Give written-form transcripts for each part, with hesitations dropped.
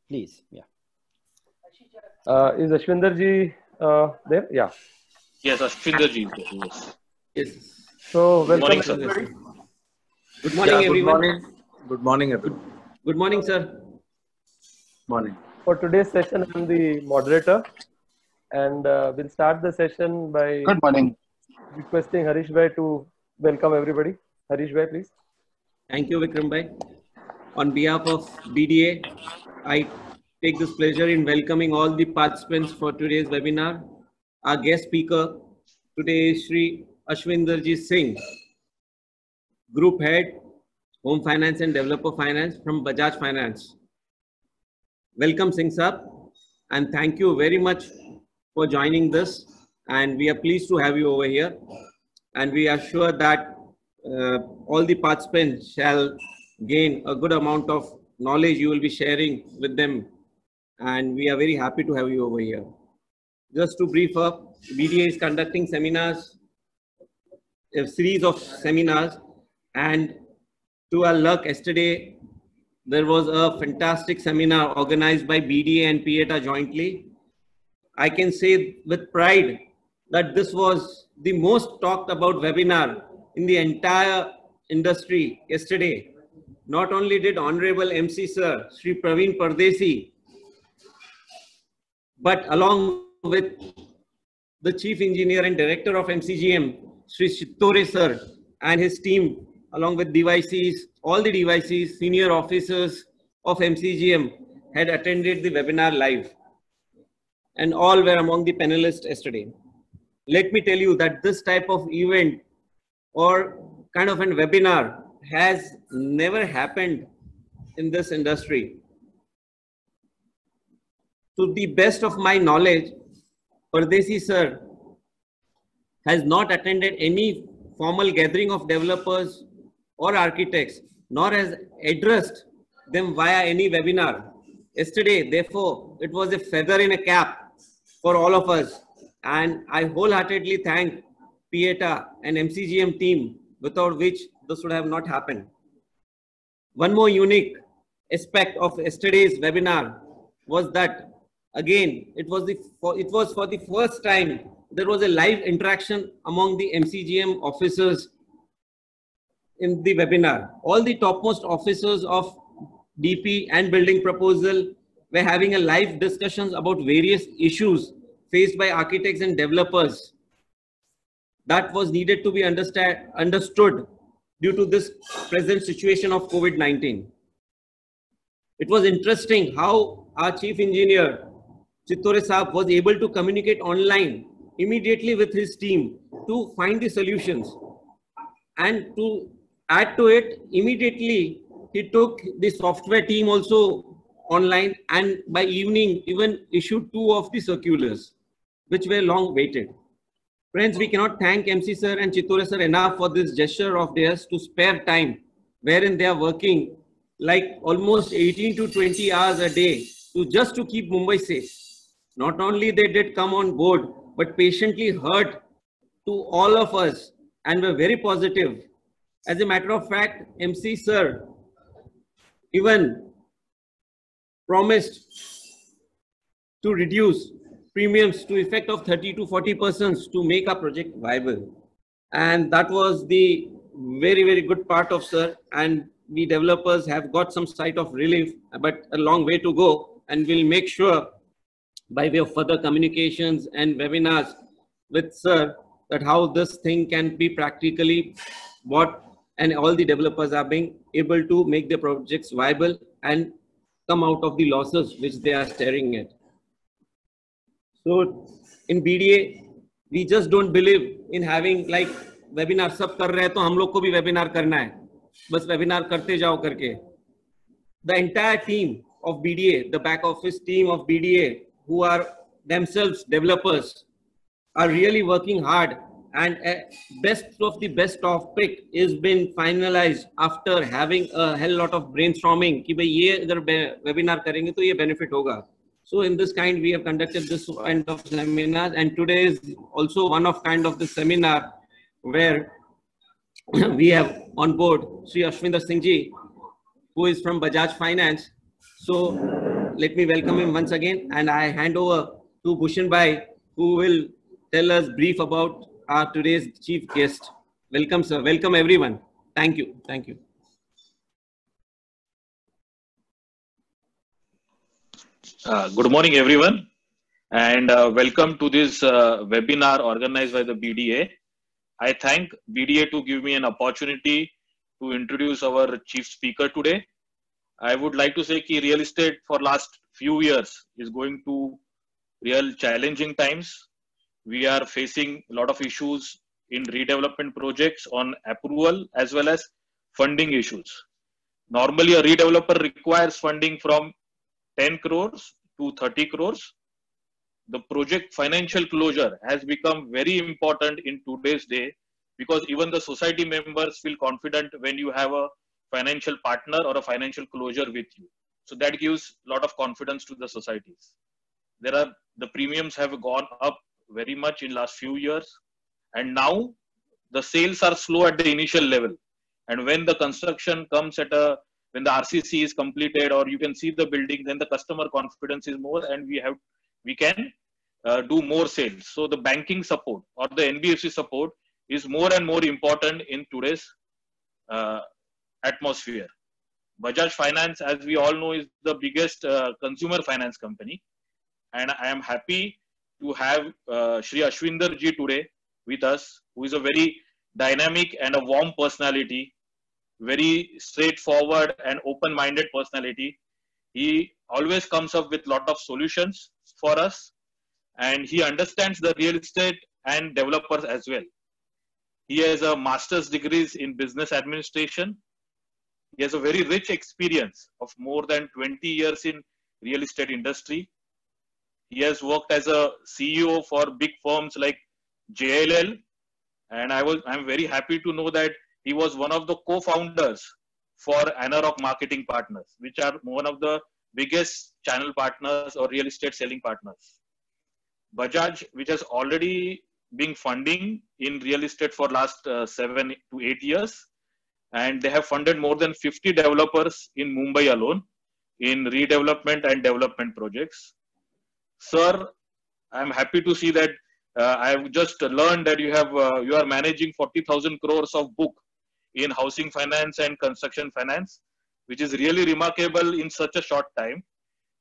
Please, yeah. Is Ashwinder ji there? Yeah. Yes, Ashwinder ji. Yes. Yes. So Good morning, welcome sir. everybody. Good morning, everyone. Good morning, everyone. Good morning, sir. Morning. For today's session, I'm the moderator, and we'll start the session by Good morning. requesting Harish Bhai to welcome everybody. Harish Bhai, please. Thank you, Vikram Bhai. On behalf of BDA, I take this pleasure in welcoming all the participants for today's webinar. Our guest speaker today is Shri Ashwinderji Singh, Group Head, Home Finance and Developer Finance from Bajaj Finance. Welcome, Singh Sir, and thank you very much for joining this. And we are pleased to have you over here. And we are sure that all the participants shall gain a good amount of knowledge you will be sharing with them. And we are very happy to have you over here. Just to brief up, BDA is conducting seminars, a series of seminars, and to our luck, yesterday there was a fantastic seminar organized by BDA and PIETA jointly. I can say with pride that this was the most talked about webinar in the entire industry yesterday. Not only did Honorable MC Sir, Sri Praveen Pardesi, but along with the Chief Engineer and Director of MCGM, Sri Chittore Sir, and his team, along with DYCs, all the DYCs, senior officers of MCGM had attended the webinar live, and all were among the panelists yesterday. Let me tell you that this type of event or kind of a webinar has never happened in this industry. To the best of my knowledge, Pardesi Sir has not attended any formal gathering of developers or architects, nor has addressed them via any webinar. Yesterday, therefore, it was a feather in a cap for all of us. And I wholeheartedly thank PIETA and MCGM team, without which this would have not happened. One more unique aspect of yesterday's webinar was that, again, it was for the first time there was a live interaction among the MCGM officers in the webinar. All the topmost officers of DP and building proposal were having a live discussions about various issues faced by architects and developers that was needed to be understood due to this present situation of COVID-19. It was interesting how our chief engineer, Chittore Saab, was able to communicate online immediately with his team to find the solutions. And to add to it, immediately he took the software team also online, and by evening even issued 2 of the circulars, which were long waited. Friends, we cannot thank MC Sir and Chittore Sir enough for this gesture of theirs to spare time, wherein they are working like almost 18 to 20 hours a day just to keep Mumbai safe. Not only they did come on board, but patiently heard to all of us and were very positive. As a matter of fact, MC Sir even promised to reduce premiums to effect of 30 to 40% to make our project viable. And that was the very, very good part of Sir. And we developers have got some sight of relief, but a long way to go. And we'll make sure by way of further communications and webinars with Sir that how this thing can be practically bought, and all the developers are being able to make their projects viable and come out of the losses which they are staring at. So in BDA, we just don't believe in having like webinar sab kar rahe hai, to hum log ko bhi webinar karna hai. Bas webinar karte jao karke. The entire team of BDA, the back office team of BDA, who are themselves developers, are really working hard, and best of the best topic is been finalized after having a hell lot of brainstorming ki bhai ye agar webinar karenge to ye benefit hoga. So in this kind, we have conducted this kind of seminars, and today is also one of kind of the seminar where we have on board Sri Ashwinder Singh ji, who is from Bajaj Finance. So let me welcome him once again, and I hand over to Bhushan Bhai, who will tell us brief about our today's chief guest. Welcome, sir. Welcome, everyone. Thank you. Thank you. Good morning, everyone, and welcome to this webinar organized by the BDA. I thank BDA to give me an opportunity to introduce our chief speaker today. I would like to say that real estate for last few years is going to real challenging times. We are facing a lot of issues in redevelopment projects on approval as well as funding issues. Normally, a redeveloper requires funding from 10 crores to 30 crores. The project financial closure has become very important in today's day because even the society members feel confident when you have a financial partner or a financial closure with you. So that gives a lot of confidence to the societies. The premiums have gone up very much in last few years, and now the sales are slow at the initial level. And when the construction comes when the RCC is completed or you can see the building, then the customer confidence is more and we can do more sales. So the banking support or the NBFC support is more and more important in today's atmosphere. Bajaj Finance, as we all know, is the biggest consumer finance company. And I am happy to have Shri Ashwinder ji today with us, who is a very dynamic and a warm personality, very straightforward and open-minded personality. He always comes up with a lot of solutions for us, and he understands the real estate and developers as well. He has a master's degrees in business administration. He has a very rich experience of more than 20 years in real estate industry. He has worked as a CEO for big firms like JLL, and I'm very happy to know that he was one of the co-founders for Anarock Marketing Partners, which are one of the biggest channel partners or real estate selling partners. Bajaj, which has already been funding in real estate for last 7 to 8 years, and they have funded more than 50 developers in Mumbai alone in redevelopment and development projects. Sir, I'm happy to see that I've just learned that you are managing 40,000 crores of book in housing finance and construction finance, which is really remarkable in such a short time.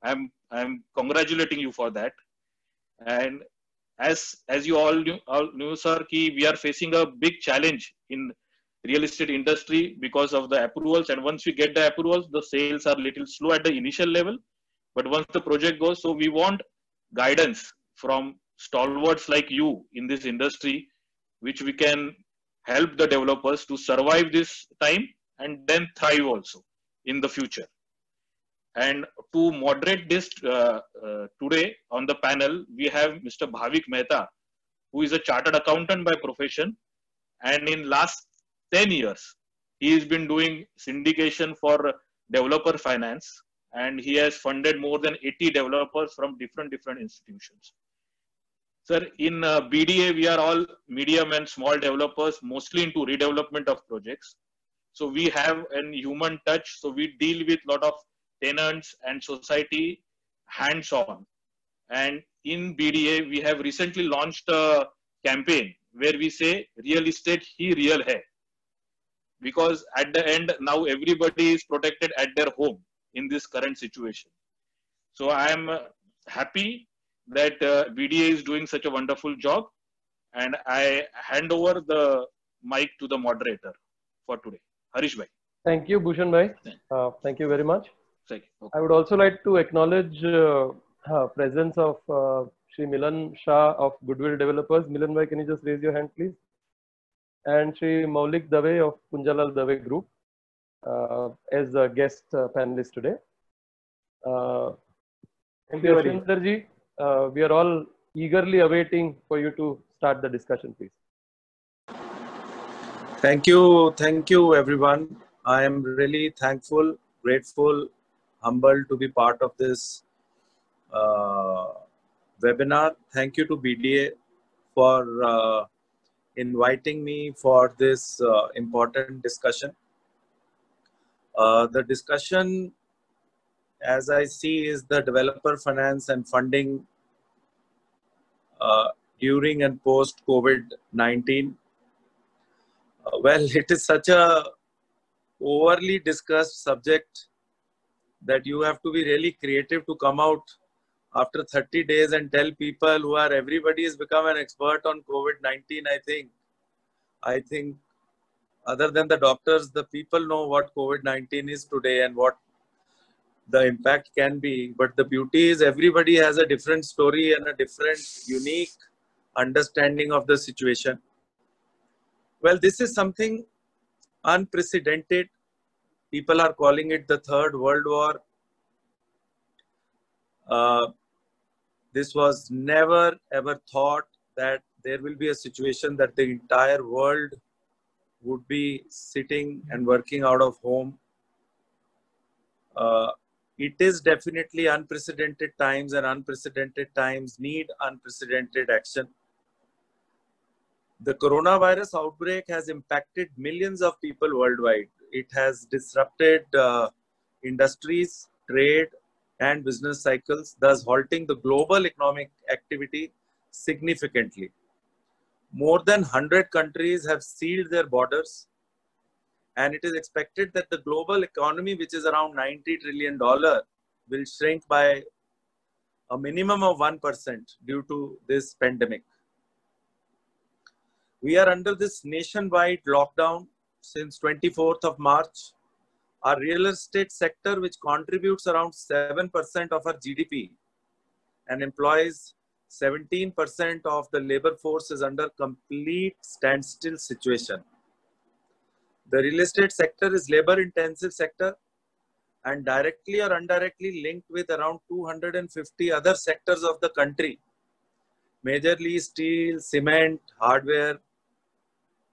I'm congratulating you for that. And as you all knew, sir, we are facing a big challenge in real estate industry because of the approvals. And once we get the approvals, the sales are little slow at the initial level. But once the project goes, so we want guidance from stalwarts like you in this industry, which we can help the developers to survive this time and then thrive also in the future. And to moderate this today on the panel, we have Mr. Bhavik Mehta, who is a chartered accountant by profession. And in last 10 years, he has been doing syndication for developer finance. And he has funded more than 80 developers from different institutions. Sir, in BDA, we are all medium and small developers, mostly into redevelopment of projects. So we have a human touch. So we deal with a lot of tenants and society hands-on. And in BDA, we have recently launched a campaign where we say, real estate hi real hai. Because at the end, now everybody is protected at their home in this current situation. So I am happy that BDA is doing such a wonderful job, and I hand over the mic to the moderator for today. Harish Bhai. Thank you, Bhushan Bhai. Thank you very much. Thank you. Okay. I would also like to acknowledge presence of Shri Milan Shah of Goodwill Developers. Milan Bhai, can you just raise your hand, please? And Shri Maulik Dave of Punjalal Dave Group as a guest panelist today. Thank you, Ashwinder ji. We are all eagerly awaiting for you to start the discussion, please. Thank you, everyone. I am really thankful, grateful, humbled to be part of this webinar. Thank you to BDA for inviting me for this important discussion. The discussion as I see, is the developer finance and funding during and post COVID-19. Well, it is such a overly discussed subject that you have to be really creative to come out after 30 days and tell people who are, everybody has become an expert on COVID-19. I think other than the doctors, the people know what COVID-19 is today and what the impact can be. But the beauty is everybody has a different story and a different unique understanding of the situation. Well, this is something unprecedented. People are calling it the Third World War. This was never ever thought that there will be a situation that the entire world would be sitting and working out of home. It is definitely unprecedented times, and unprecedented times need unprecedented action. The coronavirus outbreak has impacted millions of people worldwide. It has disrupted industries, trade, and business cycles, thus halting the global economic activity significantly. More than 100 countries have sealed their borders, and it is expected that the global economy, which is around $90 trillion, will shrink by a minimum of 1% due to this pandemic. We are under this nationwide lockdown since 24th of March. Our real estate sector, which contributes around 7% of our GDP and employs 17% of the labor force, is under complete standstill situation. The real estate sector is labor-intensive sector and directly or indirectly linked with around 250 other sectors of the country, majorly steel, cement, hardware,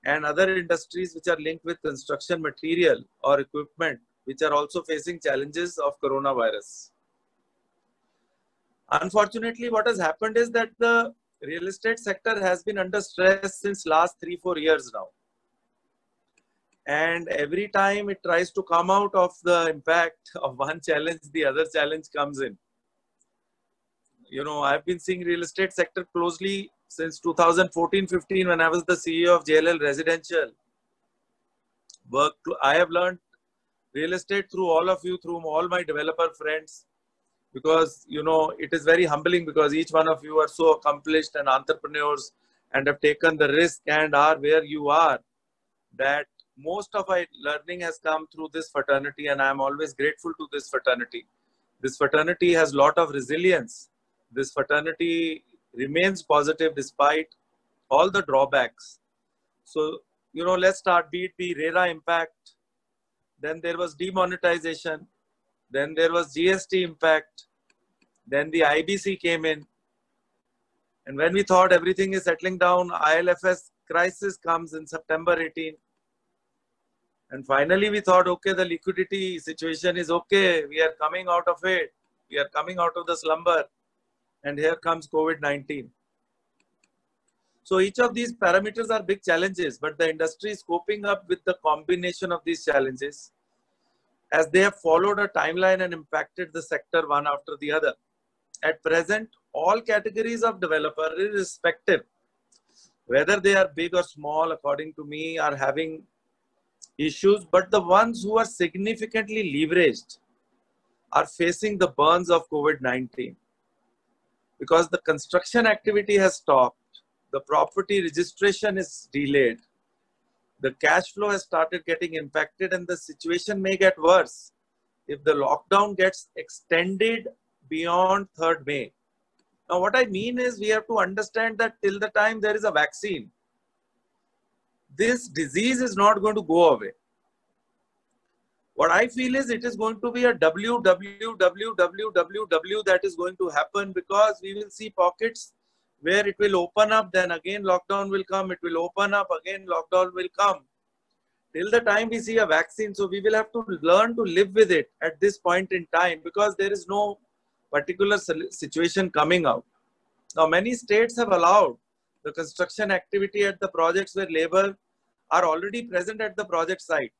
and other industries which are linked with construction material or equipment, which are also facing challenges of coronavirus. Unfortunately, what has happened is that the real estate sector has been under stress since last 3-4 years now. And every time it tries to come out of the impact of one challenge, the other challenge comes in. You know, I've been seeing real estate sector closely since 2014-15 when I was the CEO of JLL Residential. I have learned real estate through all of you, through all my developer friends, because, you know, it is very humbling because each one of you are so accomplished and entrepreneurs and have taken the risk and are where you are, that most of my learning has come through this fraternity, and I am always grateful to this fraternity. This fraternity has a lot of resilience. This fraternity remains positive despite all the drawbacks. So, you know, let's start. Be RERA impact. Then there was demonetization. Then there was GST impact. Then the IBC came in. And when we thought everything is settling down, ILFS crisis comes in September 18. And finally we thought, okay, the liquidity situation is okay. We are coming out of it. We are coming out of the slumber. And here comes COVID-19. So each of these parameters are big challenges, but the industry is coping up with the combination of these challenges as they have followed a timeline and impacted the sector one after the other. At present, all categories of developer, irrespective whether they are big or small, according to me, are having issues, but the ones who are significantly leveraged are facing the burns of COVID-19 because the construction activity has stopped, the property registration is delayed, the cash flow has started getting impacted, and the situation may get worse if the lockdown gets extended beyond 3rd May. Now, what I mean is we have to understand that till the time there is a vaccine, this disease is not going to go away. What I feel is it is going to be a WWWWW that is going to happen, because we will see pockets where it will open up, then again lockdown will come, it will open up, again lockdown will come. Till the time we see a vaccine, so we will have to learn to live with it at this point in time, because there is no particular situation coming out. Now, many states have allowed the construction activity at the projects where labor are already present at the project site.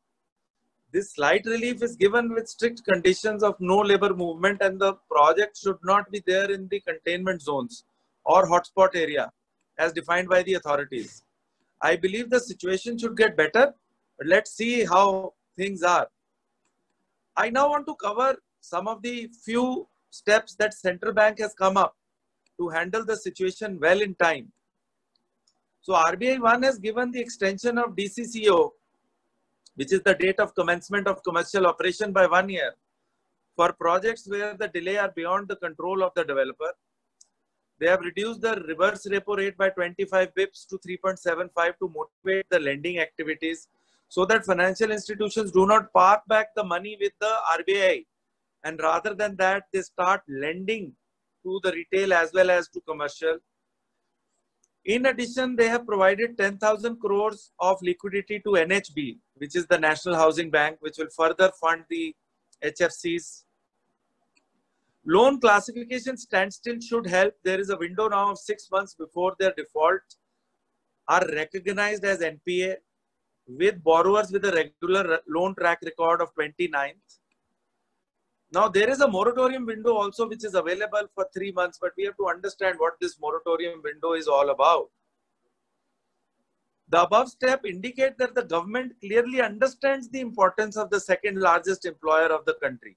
This slight relief is given with strict conditions of no labor movement, and the project should not be there in the containment zones or hotspot area as defined by the authorities. I believe the situation should get better, but let's see how things are. I now want to cover some of the few steps that central bank has come up to handle the situation well in time. So RBI 1 has given the extension of DCCO, which is the date of commencement of commercial operation, by 1 year for projects where the delay are beyond the control of the developer. They have reduced the reverse repo rate by 25 bips to 3.75 to motivate the lending activities so that financial institutions do not park back the money with the RBI, and rather than that, they start lending to the retail as well as to commercial. In addition, they have provided 10,000 crores of liquidity to NHB, which is the National Housing Bank, which will further fund the HFCs. Loan classification standstill should help. There is a window now of 6 months before their default are recognized as NPA, with borrowers with a regular loan track record of 29th. Now, there is a moratorium window also which is available for 3 months, but we have to understand what this moratorium window is all about. The above step indicate that the government clearly understands the importance of the second largest employer of the country.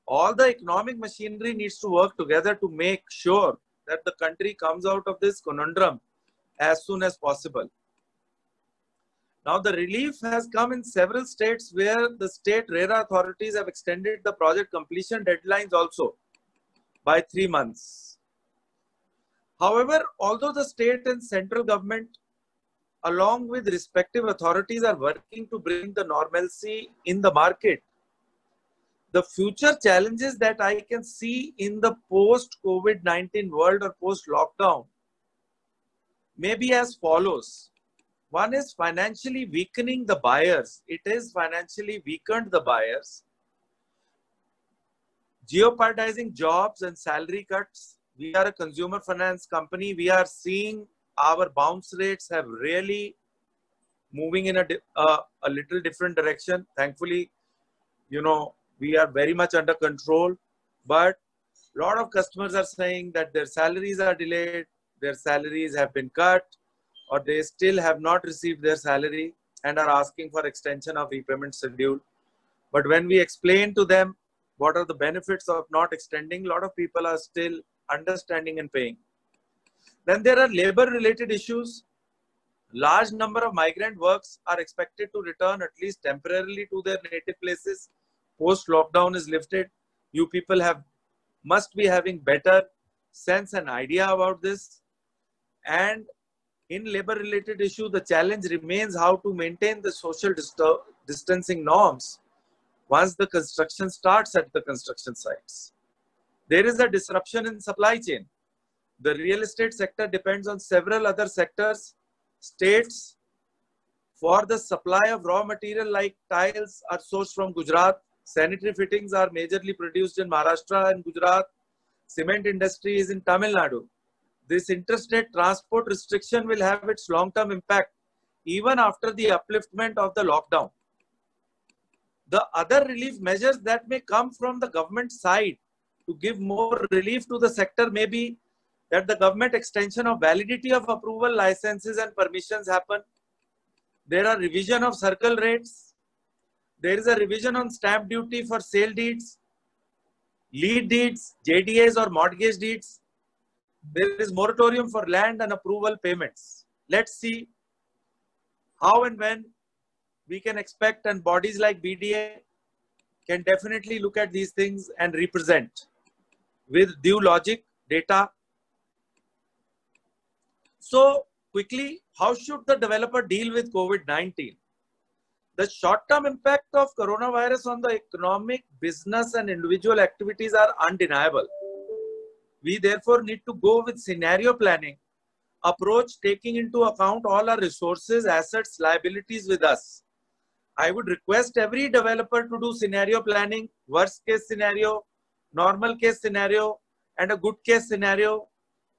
All the economic machinery needs to work together to make sure that the country comes out of this conundrum as soon as possible. Now, the relief has come in several states where the state RERA authorities have extended the project completion deadlines also by 3 months. However, although the state and central government along with respective authorities are working to bring the normalcy in the market, the future challenges that I can see in the post-COVID-19 world or post-lockdown may be as follows. One is financially weakening the buyers. It is financially weakened the buyers. Jeopardizing jobs and salary cuts. We are a consumer finance company. We are seeing our bounce rates have really moving in a little different direction. Thankfully, we are very much under control, but a lot of customers are saying that their salaries are delayed, their salaries have been cut, or they still have not received their salary and are asking for extension of repayment schedule. But when we explain to them what are the benefits of not extending, a lot of people are still understanding and paying. Then there are labor-related issues. Large number of migrant workers are expected to return at least temporarily to their native places. Post-lockdown is lifted. You people must be having better sense and idea about this. And in labor-related issue, the challenge remains how to maintain the social distancing norms once the construction starts at the construction sites. There is a disruption in supply chain. The real estate sector depends on several other sectors. States for the supply of raw material like tiles are sourced from Gujarat. Sanitary fittings are majorly produced in Maharashtra and Gujarat. Cement industry is in Tamil Nadu. This interstate transport restriction will have its long-term impact even after the upliftment of the lockdown. The other relief measures that may come from the government side to give more relief to the sector may be that the government extension of validity of approval licenses and permissions happen. There are revision of circle rates. There is a revision on stamp duty for sale deeds, lead deeds, JDAs or mortgage deeds. There is moratorium for land and approval payments. Let's see how and when we can expect, and bodies like BDA can definitely look at these things and represent with due logic, data. So quickly, how should the developer deal with COVID-19? The short-term impact of coronavirus on the economic, business and individual activities are undeniable. We therefore need to go with scenario planning approach, taking into account all our resources, assets, liabilities with us. I would request every developer to do scenario planning, worst case scenario, normal case scenario, and a good case scenario,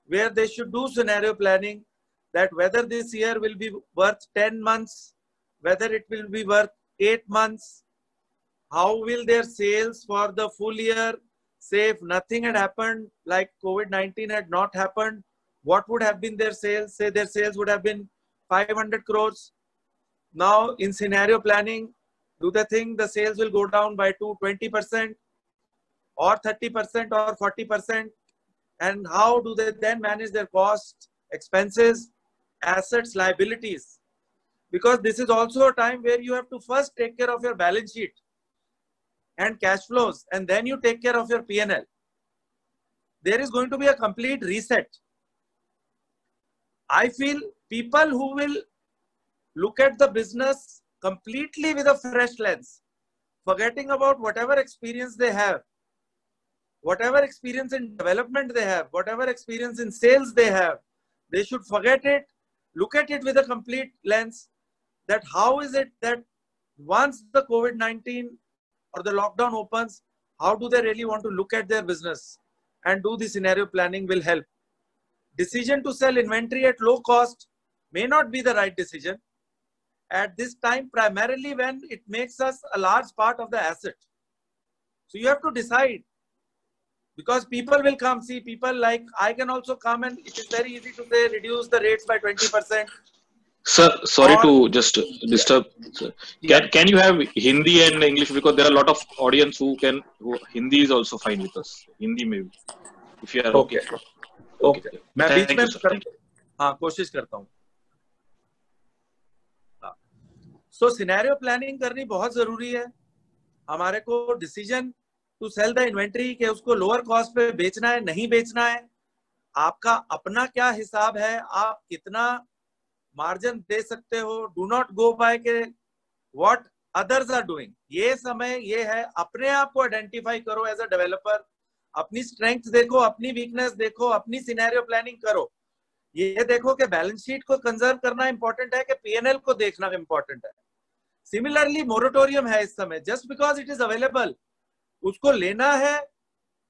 where they should do scenario planning that whether this year will be worth 10 months, whether it will be worth 8 months, how will their sales for the full year, say if nothing had happened, like COVID-19 had not happened, what would have been their sales? Say their sales would have been 500 crores. Now in scenario planning, do they think the sales will go down by 20% or 30% or 40%? And how do they then manage their costs, expenses, assets, liabilities? Because this is also a time where you have to first take care of your balance sheet and cash flows, and then you take care of your P&L. There is going to be a complete reset. I feel people who will look at the business completely with a fresh lens, forgetting about whatever experience they have, whatever experience in development they have, whatever experience in sales they have, they should forget it, look at it with a complete lens, that how is it that once the COVID-19 or the lockdown opens, how do they really want to look at their business and do the scenario planning will help. Decision to sell inventory at low cost may not be the right decision at this time, primarily when it makes us a large part of the asset. So you have to decide, because people will come, see people like I can also come, and it is very easy to say reduce the rates by 20%. Sir, sorry to just disturb. Can you have Hindi and English, because there are a lot of audience who Hindi is also fine with us. Hindi maybe, if you are okay. Okay. मैं बीच में हाँ कोशिश करता हूँ. So scenario planning करनी बहुत जरूरी है. हमारे को decision to sell the inventory के उसको lower cost पे बेचना है नहीं बेचना है, आपका अपना क्या हिसाब है, आप कितना मार्जिन दे सकते हो. डू नॉट गो बाय के व्हाट अदर्स आर डूइंग. ये समय ये है, अपने आप को आइडेंटिफाई करो एज अ डेवलपर, अपनी स्ट्रेंथ देखो, अपनी वीकनेस देखो, अपनी सिनेरियो प्लानिंग करो. ये देखो कि बैलेंस शीट को कंजर्व करना इंपॉर्टेंट है कि पीएनएल को देखना इंपॉर्टेंट है. सिमिलरली मोरेटोरियम है इस समय, just because it is available, उसको लेना है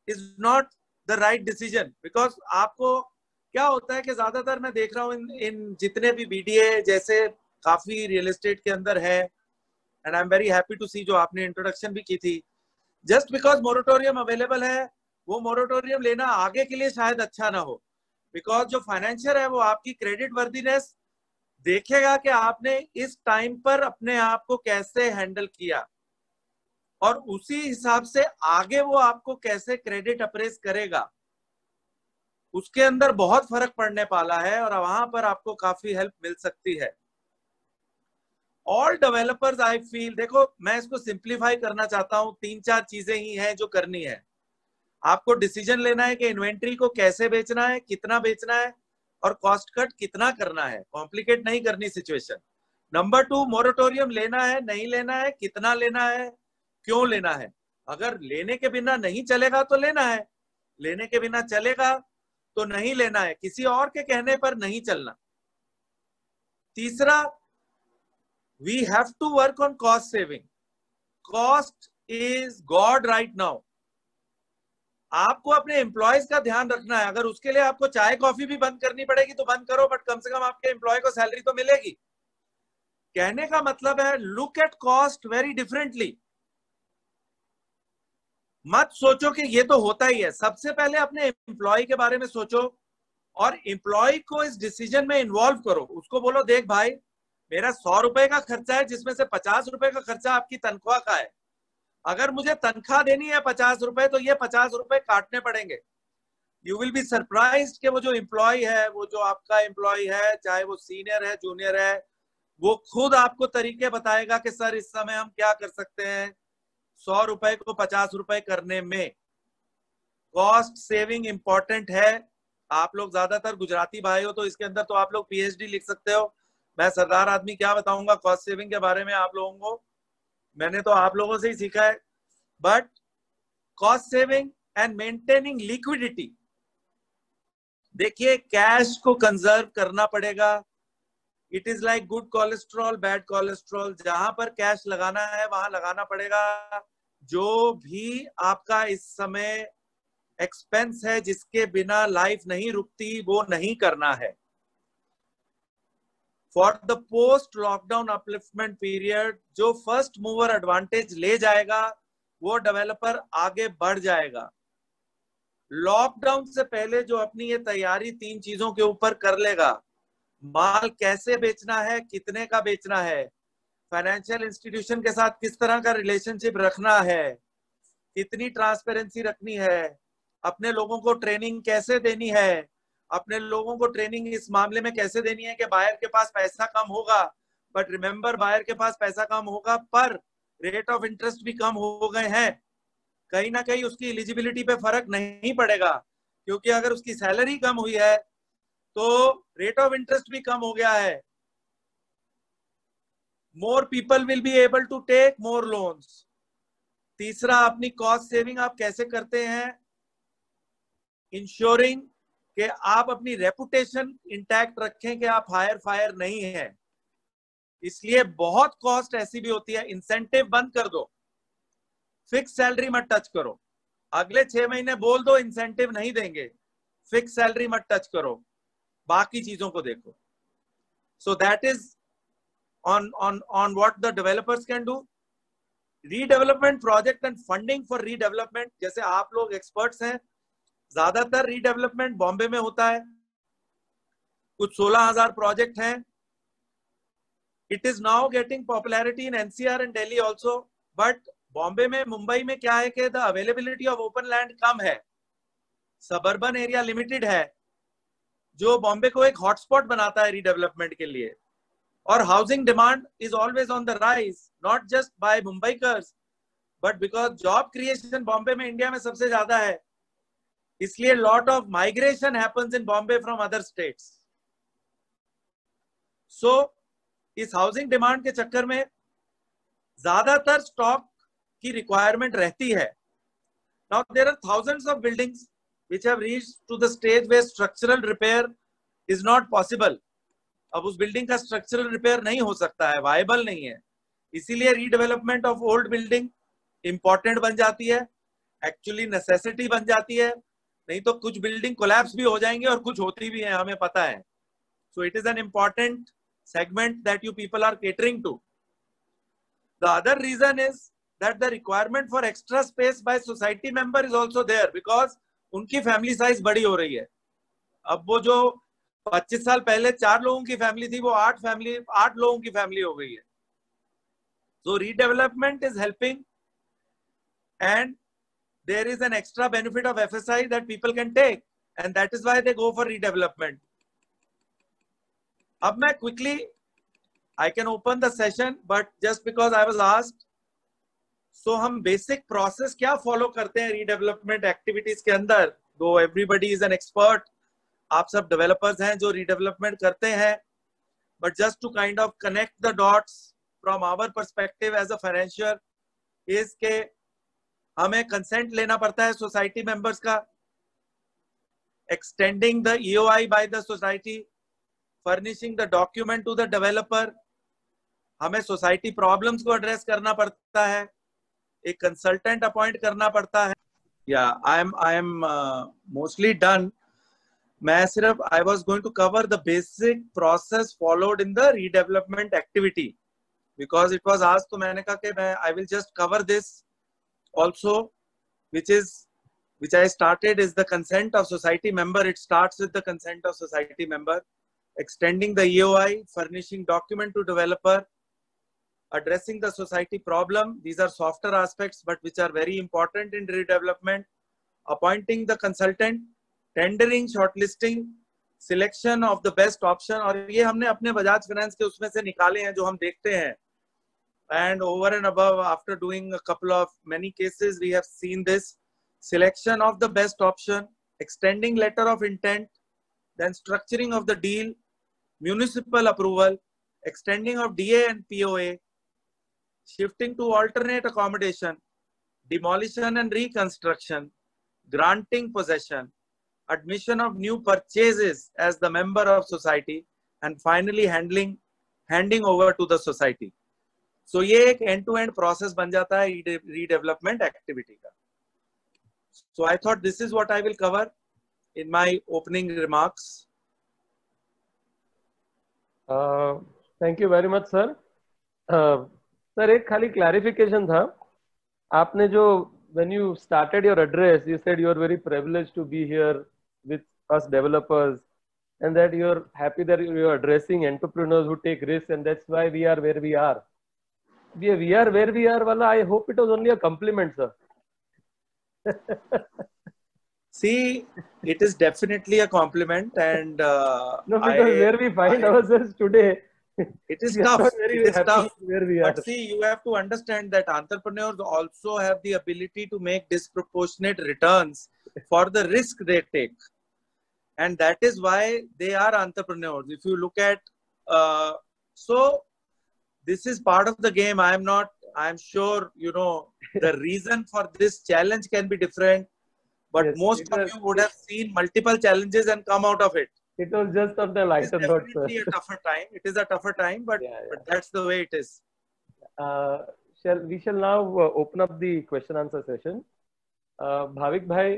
is not the right decision. Because आपको क्या होता है कि ज्यादातर मैं देख रहा हूँ इन जितने भी बीडीए जैसे काफी रियल एस्टेट के अंदर है, and I am very happy to see जो आपने इंट्रोडक्शन भी की थी, जस्ट बिकॉज मोरेटोरियम अवेलेबल है, वो मोरेटोरियम लेना आगे के लिए शायद अच्छा ना हो. बिकॉज जो फाइनेंशियर है वो आपकी क्रेडिट वर्दीनेस देखेगा कि आपने इस टाइम पर अपने आप को कैसे हैंडल किया, और उसी हिसाब से आगे वो आपको कैसे क्रेडिट अप्रेस करेगा, उसके अंदर बहुत फर्क पड़ने वाला है, और वहां पर आपको काफी हेल्प मिल सकती है. ऑल डेवलपर्स आई फील, देखो मैं इसको सिंप्लीफाई करना चाहता हूं, 3-4 चीजें ही हैं जो करनी है. आपको डिसीजन लेना है कि इन्वेंट्री को कैसे बेचना है, कितना बेचना है, और कॉस्ट कट कितना करना है. कॉम्प्लिकेट नहीं करनी सिचुएशन. नंबर 2, मोरेटोरियम लेना है नहीं लेना है, कितना लेना है, क्यों लेना है. अगर लेने के बिना नहीं चलेगा तो लेना है, लेने के बिना चलेगा तो नहीं लेना है, किसी और के कहने पर नहीं चलना. तीसरा, we have to work on cost saving. Cost is god right now. आपको अपने एम्प्लॉयज का ध्यान रखना है. अगर उसके लिए आपको चाय कॉफी भी बंद करनी पड़ेगी तो बंद करो, बट कम से कम आपके एम्प्लॉय को सैलरी तो मिलेगी. कहने का मतलब है look at cost very differently. मत सोचो कि ये तो होता ही है. सबसे पहले अपने एम्प्लॉय के बारे में सोचो, और एम्प्लॉय को इस डिसीजन में इन्वॉल्व करो. उसको बोलो देख भाई, मेरा 100 रुपए का खर्चा है, जिसमें से 50 रुपए का खर्चा आपकी तनख्वाह का है. अगर मुझे तनख्वाह देनी है 50 रुपए, तो ये 50 रुपए काटने पड़ेंगे. यू विल बी सरप्राइज्ड कि वो जो एम्प्लॉय है, वो जो आपका एम्प्लॉय है, चाहे वो सीनियर है जूनियर है, वो खुद आपको तरीके बताएगा कि सर इस समय हम क्या कर सकते हैं 100 रुपए को 50 रुपए करने में. कॉस्ट सेविंग इंपॉर्टेंट है. आप लोग ज्यादातर गुजराती भाई हो, तो इसके अंदर तो आप लोग पीएचडी लिख सकते हो. मैं सरदार आदमी क्या बताऊंगा कॉस्ट सेविंग के बारे में आप लोगों को, मैंने तो आप लोगों से ही सीखा है. But cost saving and maintaining liquidity, देखिए कैश को कंजर्व करना पड़ेगा. It is like good cholesterol bad cholesterol, जहां पर कैश लगाना है वहां लगाना पड़ेगा. जो भी आपका इस समय एक्सपेंस है जिसके बिना लाइफ नहीं रुकती, वो नहीं करना है. For the post lockdown upliftment period जो फर्स्ट मूवर एडवांटेज ले जाएगा वो डेवलपर आगे बढ़ जाएगा। लॉकडाउन से पहले जो अपनी ये तैयारी 3 चीजों के ऊपर कर लेगा, माल कैसे बेचना है, कितने का बेचना है, फाइनेंशियल इंस्टीट्यूशन के साथ किस तरह का रिलेशनशिप रखना है, कितनी ट्रांसपेरेंसी रखनी है, अपने लोगों को ट्रेनिंग कैसे देनी है, अपने लोगों को ट्रेनिंग इस मामले में कैसे देनी है कि बायर के पास पैसा कम होगा, बट रिमेंबर बायर के पास पैसा कम होगा पर रेट ऑफ इंटरेस्ट भी कम हो गए हैं, कहीं ना कहीं उसकी एलिजिबिलिटी पे फर्क नहीं पड़ेगा, क्योंकि अगर उसकी सैलरी कम हुई है तो रेट ऑफ इंटरेस्ट भी कम हो गया है। More people will be able to take more loans. तीसरा, अपनी कॉस्ट सेविंग आप कैसे करते हैं, इंश्योरिंग कि आप अपनी रेपुटेशन इंटैक्ट रखें कि आप हायर फायर नहीं है। इसलिए बहुत कॉस्ट ऐसी भी होती है, इंसेंटिव बंद कर दो, फिक्स सैलरी मत टच करो, अगले 6 महीने बोल दो इंसेंटिव नहीं देंगे, फिक्स सैलरी मत टच करो, बाकी चीजों को देखो। So that is on what the developers can do. Redevelopment project and funding for redevelopment, जैसे आप लोग एक्सपर्ट्स हैं, ज्यादातर रीडेवलपमेंट बॉम्बे में होता है, कुछ 16,000 प्रोजेक्ट हैं। It is now getting popularity in NCR and Delhi also, but Bombay में, मुंबई में क्या है कि the availability of open land कम है, सबर्बन एरिया लिमिटेड है, जो बॉम्बे को एक हॉटस्पॉट बनाता है रीडेवलपमेंट के लिए। और housing demand is always on the rise, not just by मुंबईकर्स but because job creation Bombay में इंडिया में सबसे ज्यादा है, इसलिए lot of migration happens in Bombay from other states. So इस हाउसिंग डिमांड के चक्कर में ज्यादातर स्टॉक की रिक्वायरमेंट रहती है। Now there are thousands of buildings which have reached to the stage where structural repair is not possible. अब उस बिल्डिंग का स्ट्रक्चरल रिपेयर नहीं हो सकता है, वायबल नहीं है, इसीलिए redevelopment of old building important बन जाती है, एक्चुअली नेसेसिटी बन जाती है, नहीं तो कुछ बिल्डिंग कोलैप्स भी हो जाएंगे और कुछ होती भी है, हमें पता है। So it is an important segment that you people are catering to. The other reason is that the requirement for extra space by society member is also there because उनकी फैमिली साइज बड़ी हो रही है। अब वो जो 25 साल पहले 4 लोगों की फैमिली थी, वो 8 लोगों की फैमिली हो गई है। So redevelopment is helping and there is an extra benefit of FSI that people can take and that is why they go for redevelopment. अब मैं quickly I can open the session but just because I was asked, so हम basic process क्या follow करते हैं redevelopment activities के अंदर, दो everybody is an expert, आप सब डेवलपर्स हैं जो रीडेवलपमेंट करते हैं, but just to kind of connect the dots from our perspective as a financier is के हमें कंसेंट लेना पड़ता है सोसाइटी मेंबर्स का, extending the EOI by the society, furnishing the document to the developer, हमें society problems को address करना पड़ता है, एक कंसल्टेंट अपॉइंट करना पड़ता है। या आई एम मोस्टली डन। मैं सिर्फ I was going to cover the basic process followed in the redevelopment activity because it was asked, तो मैंने कहा कि मैं I will just cover this also, which I started is the consent of society member. It starts with the consent of society member, extending the EOI, furnishing document to developer, addressing the society problem. These are softer aspects, but which are very important in redevelopment. Appointing the consultant, tendering, shortlisting, selection of the best option. और ये हमने अपने Bajaj finance के उसमें से निकाले हैं जो हम देखते हैं. And over and above, after doing a couple of many cases, we have seen this selection of the best option, extending letter of intent, then structuring of the deal, municipal approval, extending of DA and POA, shifting to alternate accommodation, demolition and reconstruction, granting possession, admission of new purchases as the member of society, and finally handing over to the society. So ये एक end-to-end process बन जाता है redevelopment activity का. So I thought this is what I will cover in my opening remarks. Thank you very much sir. Sir एक खाली clarification था. आपने जो when you started your address, you said you are very privileged to be here with us developers, and that you are happy that you are addressing entrepreneurs who take risks, and that's why we are where we are. We are where we are, wala, I hope it was only a compliment, sir. See, it is definitely a compliment, and No, because where we find ourselves today, it is we are tough. not very It is happy tough. where we are. But see, you have to understand that entrepreneurs also have the ability to make disproportionate returns for the risk they take. And that is why they are entrepreneurs. If you look at, so this is part of the game. I'm sure, you know, the reason for this challenge can be different, but Yes, most of you would have seen multiple challenges and come out of it. It was just on the It is lighter note, sir. definitely a tougher time. It is a tougher time, but, Yeah. but that's the way it is. We shall now open up the question answer session. Bhavik Bhai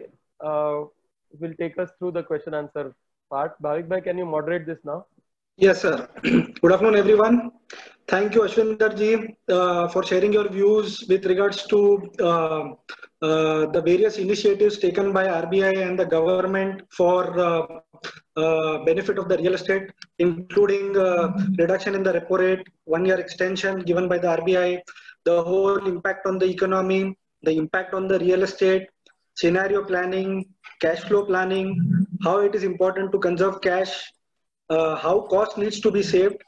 will take us through the question answer part. Bhavik Bhai, can you moderate this now? Yes, sir. Good afternoon, everyone. Thank you, Ashwinder ji, for sharing your views with regards to the various initiatives taken by RBI and the government for benefit of the real estate, including reduction in the repo rate, 1 year extension given by the RBI, the whole impact on the economy, the impact on the real estate, scenario planning, cash flow planning, how it is important to conserve cash, how cost needs to be saved,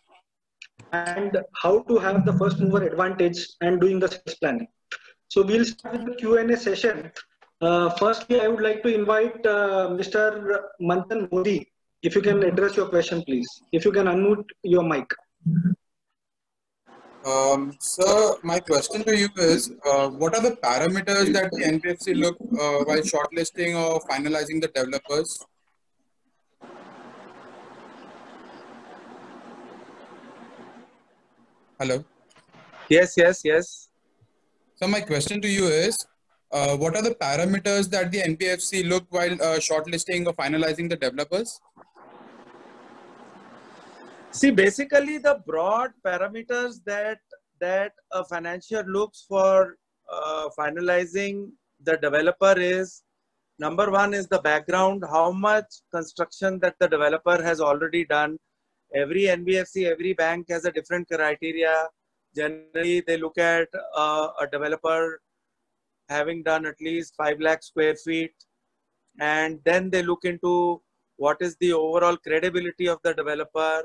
and how to have the first mover advantage and doing the sales planning. So we'll start with the Q&A session. Firstly, I would like to invite Mr. Manthan Modi. If you can address your question, please. If you can unmute your mic. Sir, my question to you is, what are the parameters that the NBFC look while shortlisting or finalizing the developers? Hello? Yes. So my question to you is, what are the parameters that the NBFC look while shortlisting or finalizing the developers? See, basically the broad parameters that a financier looks for finalizing the developer is, number one is the background, how much construction that the developer has already done. Every NBFC, every bank has a different criteria. Generally, they look at a developer having done at least 5 lakh square feet, and then they look into what is the overall credibility of the developer,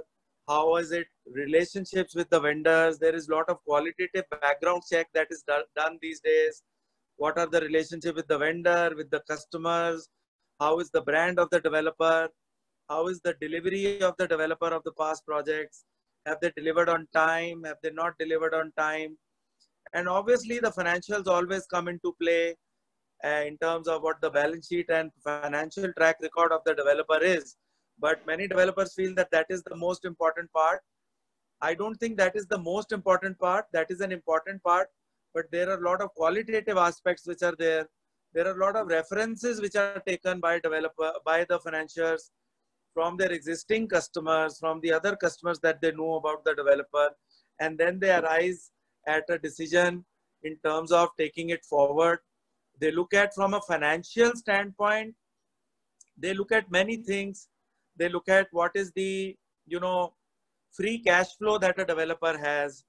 how is it relationships with the vendors. There is a lot of qualitative background check that is done these days. What are the relationship with the vendor, with the customers, how is the brand of the developer, how is the delivery of the developer of the past projects, have they delivered on time, have they not delivered on time. And obviously the financials always come into play in terms of what the balance sheet and financial track record of the developer is. But many developers feel that that is the most important part. I don't think that is the most important part. That is an important part, but there are a lot of qualitative aspects which are there. There are a lot of references which are taken by the financiers from their existing customers, from the other customers that they know about the developer, and then they arrive at a decision in terms of taking it forward. They look at from a financial standpoint, they look at many things. They look at what is the, free cash flow that a developer has,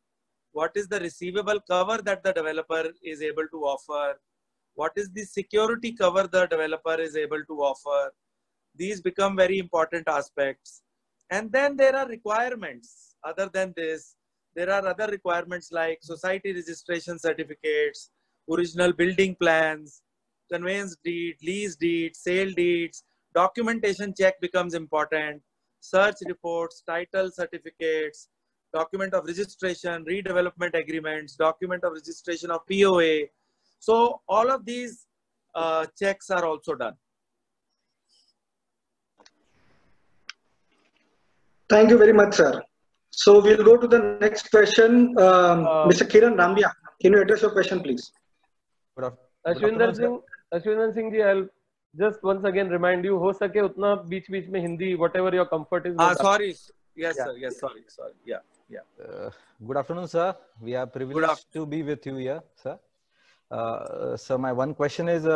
what is the receivable cover that the developer is able to offer, what is the security cover the developer is able to offer. These become very important aspects. And then there are requirements. Other than this, there are other requirements like society registration certificates, original building plans, conveyance deed, lease deed, sale deeds, documentation check becomes important, search reports, title certificates, document of registration, redevelopment agreements, document of registration of POA. So all of these checks are also done. Thank you very much, sir. So we'll go to the next question. Mr. Kiran Rambia, can you address your question, please? Ashwinder Singh ji, I'll just once again remind you, हो सके उतना बीच-बीच में Hindi, whatever your comfort is. Sorry. Yes, Yeah. sir. Yes, sorry. Yeah. Good afternoon, sir. We are privileged to be with you here, sir. So my one question is,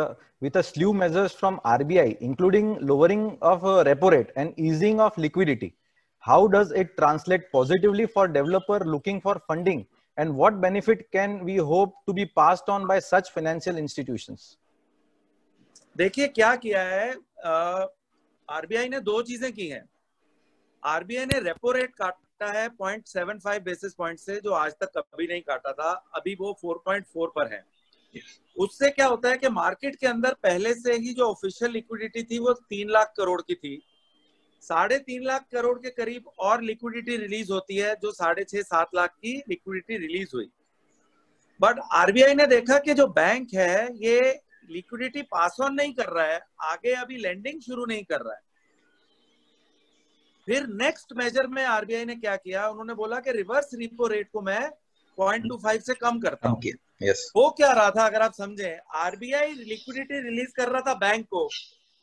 with a slew measures from RBI, including lowering of repo rate and easing of liquidity, how does it translate positively for developer looking for funding, and what benefit can we hope to be passed on by such financial institutions? देखिए क्या किया है, RBI ने दो चीजें की हैं। RBI ने रेपो रेट काटा है 0.75 बेसिस पॉइंट से, जो आज तक कभी नहीं काटा था, अभी वो 4.4 पर है। उससे क्या होता है कि मार्केट के अंदर पहले से ही जो ऑफिशियल लिक्विडिटी थी वो 3 लाख करोड़ की थी, 3.5 लाख करोड़ के करीब और लिक्विडिटी रिलीज होती है, जो 6.5-7 लाख की लिक्विडिटी रिलीज हुई। बट आरबीआई ने देखा कि जो बैंक है ये लिक्विडिटी पास ऑन नहीं कर रहा है, आगे अभी लेंडिंग शुरू नहीं कर रहा है। फिर नेक्स्ट मेजर में आरबीआई ने क्या किया, उन्होंने बोला कि रिवर्स रिपो रेट को मैं 0.25 से कम करता हूं। Yes. वो क्या रहा था, अगर आप समझे, आरबीआई लिक्विडिटी रिलीज कर रहा था बैंक को,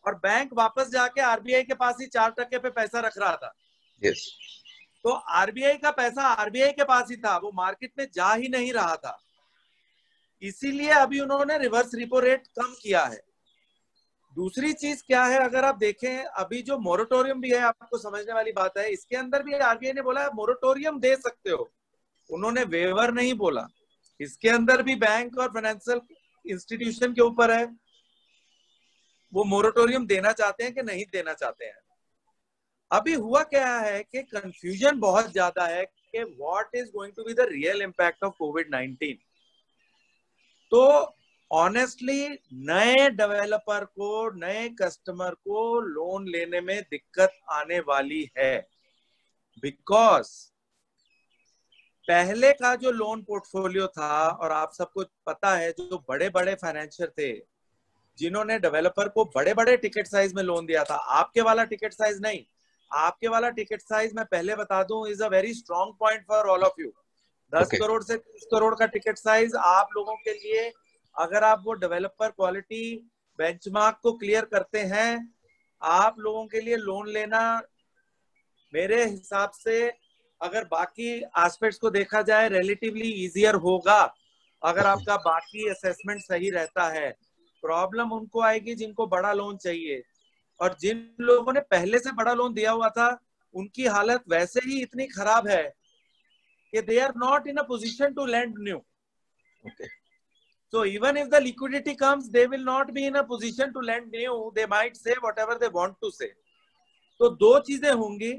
और बैंक वापस जाके आरबीआई के पास ही 4% पे पैसा रख रहा था। Yes. तो आरबीआई का पैसा आरबीआई के पास ही था, वो मार्केट में जा ही नहीं रहा था। इसीलिए अभी उन्होंने रिवर्स रिपो रेट कम किया है। दूसरी चीज क्या है, अगर आप देखें अभी जो मोरेटोरियम भी है, आपको समझने वाली बात है, इसके अंदर भी आरबीआई ने बोला मोरेटोरियम दे सकते हो, उन्होंने वेवर नहीं बोला। इसके अंदर भी बैंक और फाइनेंशियल इंस्टीट्यूशन के ऊपर है, वो मोरेटोरियम देना चाहते हैं कि नहीं देना चाहते हैं। अभी हुआ क्या है कि कंफ्यूजन बहुत ज्यादा है कि what is going to be the real impact of कोविड-19। तो ऑनेस्टली नए डेवलपर को, नए कस्टमर को लोन लेने में दिक्कत आने वाली है, बिकॉज पहले का जो लोन पोर्टफोलियो था, और आप सबको पता है, जो बड़े बड़े फाइनेंशियर थे जिन्होंने डेवलपर को बड़े बड़े टिकट साइज में लोन दिया था, आपके वाला टिकट साइज नहीं, आपके वाला टिकट साइज मैं पहले बता दूं is a very strong point for all of you. 10 crore से 30 करोड़ का टिकट साइज आप लोगों के लिए, अगर आप वो डेवलपर क्वालिटी बेंचमार्क को क्लियर करते हैं, आप लोगों के लिए लोन लेना मेरे हिसाब से, अगर बाकी एस्पेक्ट्स को देखा जाए, रिलेटिवली इजियर होगा अगर आपका बाकी असेसमेंट सही रहता है। प्रॉब्लम उनको आएगी जिनको बड़ा लोन चाहिए, और जिन लोगों ने पहले से बड़ा लोन दिया हुआ था उनकी हालत वैसे ही इतनी खराब है कि they are not in a position to lend new. Okay. So even if the liquidity comes, they will not be in a position to lend new. They might say whatever they want to say. तो दो चीजें होंगी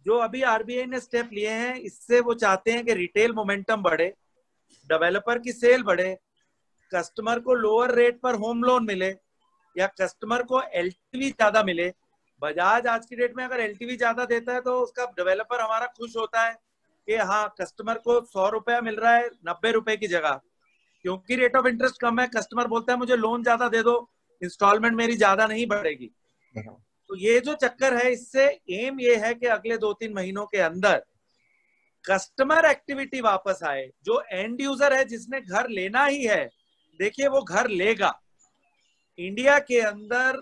जो अभी RBI ने step लिए हैं, इससे वो चाहते हैं कि रिटेल मोमेंटम बढ़े, डेवलपर की सेल बढ़े, कस्टमर को लोअर रेट पर होम लोन मिले, या कस्टमर को एलटीवी ज्यादा मिले। बजाज आज की डेट में अगर एलटीवी ज्यादा देता है तो उसका डेवलपर हमारा खुश होता है कि हाँ, कस्टमर को 100 रुपया मिल रहा है 90 रुपए की जगह, क्योंकि रेट ऑफ इंटरेस्ट कम है। कस्टमर बोलता है मुझे लोन ज्यादा दे दो, इंस्टॉलमेंट मेरी ज्यादा नहीं बढ़ेगी। तो ये जो चक्कर है, इससे एम ये है कि अगले 2-3 महीनों के अंदर कस्टमर एक्टिविटी वापस आए। जो एंड यूजर है जिसने घर लेना ही है, देखिए वो घर लेगा। इंडिया के अंदर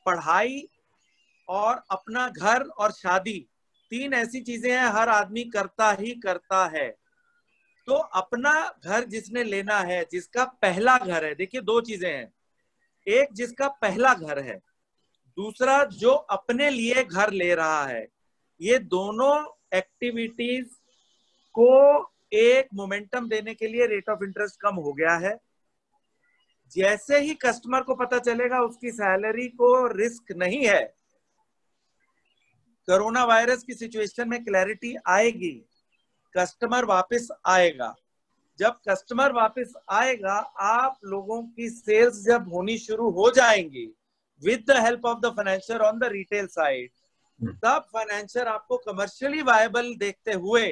पढ़ाई और अपना घर और शादी, 3 ऐसी चीजें हैं हर आदमी करता ही करता है। तो अपना घर जिसने लेना है, जिसका पहला घर है, देखिए 2 चीजें हैं, एक जिसका पहला घर है, दूसरा जो अपने लिए घर ले रहा है। ये दोनों एक्टिविटीज को एक मोमेंटम देने के लिए रेट ऑफ इंटरेस्ट कम हो गया है। जैसे ही कस्टमर को पता चलेगा उसकी सैलरी को रिस्क नहीं है, कोरोना वायरस की सिचुएशन में क्लैरिटी आएगी, कस्टमर वापस आएगा। जब कस्टमर वापस आएगा, आप लोगों की सेल्स जब होनी शुरू हो जाएंगी with the help of the financier on the retail side, तब फाइनेंशियर आपको कमर्शियली वायबल देखते हुए,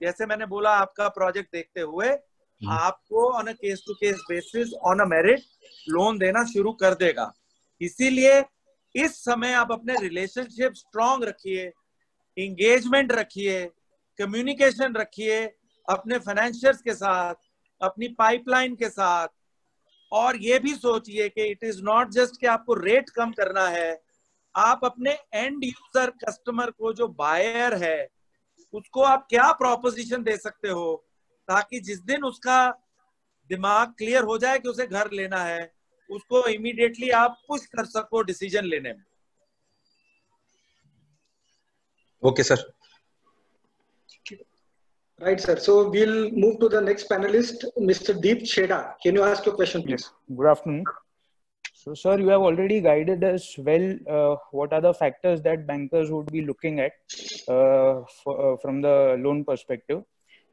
जैसे मैंने बोला आपका प्रोजेक्ट देखते हुए, आपको on a case to case basis on a merit loan देना शुरू कर देगा। इसीलिए इस समय आप अपने रिलेशनशिप स्ट्रॉन्ग रखिए, इंगेजमेंट रखिए, कम्युनिकेशन रखिए अपने फाइनेंशियर्स के साथ, अपनी पाइपलाइन के साथ, और ये भी सोचिए कि इट इज नॉट जस्ट कि आपको रेट कम करना है, आप अपने एंड यूजर कस्टमर को, जो बायर है, उसको आप क्या प्रोपोजिशन दे सकते हो ताकि जिस दिन उसका दिमाग क्लियर हो जाए कि उसे घर लेना है, उसको इमीडिएटली आप पुश कर सको डिसीजन लेने में। Okay sir. Right, sir. So we'll move to the next panelist, Mr. Deep Chheda. Can you ask your question, please? Yes. Good afternoon. So, sir, you have already guided us well. What are the factors that bankers would be looking at from the loan perspective?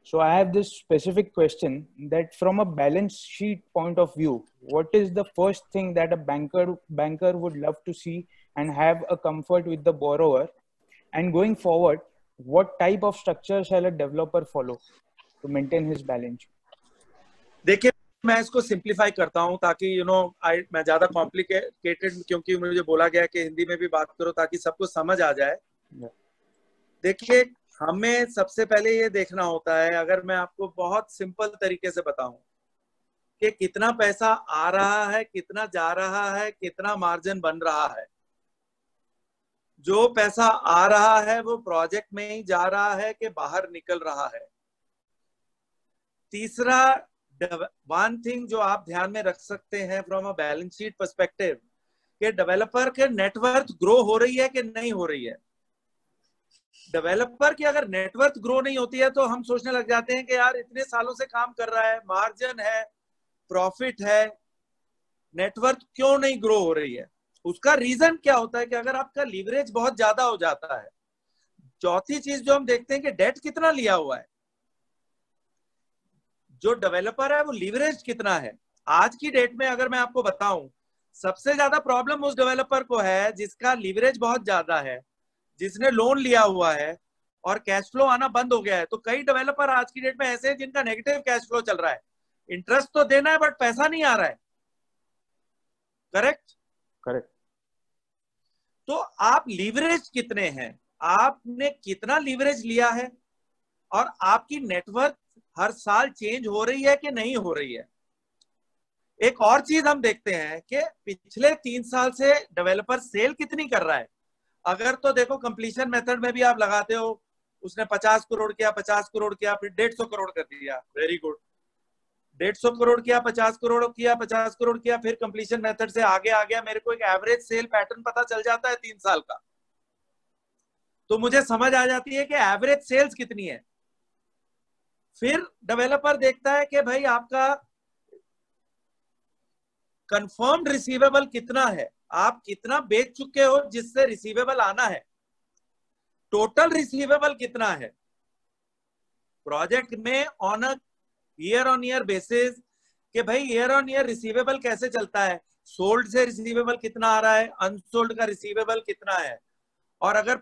So, I have this specific question that from a balance sheet point of view, what is the first thing that a banker would love to see and have a comfort with the borrower? And going forward, what type of structure shall a developer follow to maintain his balance sheet? देखिए, मैं इसको simplify करता हूं ताकि मैं ज्यादा complicated, क्योंकि मुझे बोला गया कि हिंदी में भी बात करो ताकि सबको समझ आ जाए। देखिए, हमें सबसे पहले ये देखना होता है, अगर मैं आपको बहुत सिंपल तरीके से बताऊं कि कितना पैसा आ रहा है, कितना जा रहा है, कितना मार्जिन बन रहा है। जो पैसा आ रहा है वो प्रोजेक्ट में ही जा रहा है कि बाहर निकल रहा है। तीसरा वन थिंग जो आप ध्यान में रख सकते हैं from a balance sheet perspective, कि डेवलपर के नेटवर्थ ग्रो हो रही है कि नहीं हो रही है। डेवलपर की अगर नेटवर्थ ग्रो नहीं होती है तो हम सोचने लग जाते हैं कि यार इतने सालों से काम कर रहा है, मार्जिन है, प्रॉफिट है, नेटवर्थ क्यों नहीं ग्रो हो रही है। उसका रीजन क्या होता है कि अगर आपका लीवरेज बहुत ज्यादा हो जाता है। चौथी चीज जो हम देखते हैं कि डेट कितना लिया हुआ है। जो डेवलपर है वो लीवरेज कितना है। आज की डेट में अगर मैं आपको बताऊं, सबसे ज्यादा प्रॉब्लम उस डेवलपर को है जिसका लीवरेज बहुत ज्यादा है, जिसने लोन लिया हुआ है और कैश फ्लो आना बंद हो गया है। तो कई डेवलपर आज की डेट में ऐसे हैं जिनका नेगेटिव कैश फ्लो चल रहा है। इंटरेस्ट तो देना है बट पैसा नहीं आ रहा है। करेक्ट? करेक्ट। तो आप लीवरेज कितने हैं, आपने कितना लीवरेज लिया है, और आपकी नेटवर्क हर साल चेंज हो रही है कि नहीं हो रही है। एक और चीज हम देखते हैं कि पिछले 3 साल से डेवलपर सेल कितनी कर रहा है। अगर तो देखो कंप्लीशन मेथड में भी आप लगाते हो, उसने 50 करोड़ किया, 50 करोड़ किया, फिर 150 करोड़ कर दिया, वेरी गुड। 150 करोड़ किया, 50 करोड़ किया, 50 करोड़ किया, फिर कंप्लीशन मेथड से आगे आ गया, मेरे को एक एवरेज सेल पैटर्न पता चल जाता है 3 साल का, तो मुझे समझ आ जाती है कि एवरेज सेल्स कितनी है। फिर डेवलपर देखता है कि भाई आपका कंफर्म्ड रिसीवेबल कितना है, आप कितना बेच चुके हो जिससे रिसीवेबल आना है, टोटल रिसीवेबल कितना है प्रोजेक्ट में on a year on year basis, कि भाई ईयर ऑन ईयर रिसीवेबल कैसे चलता है, सोल्ड से रिसीवेबल कितना आ रहा है, अनसोल्ड का रिसीवेबल कितना है। और अगर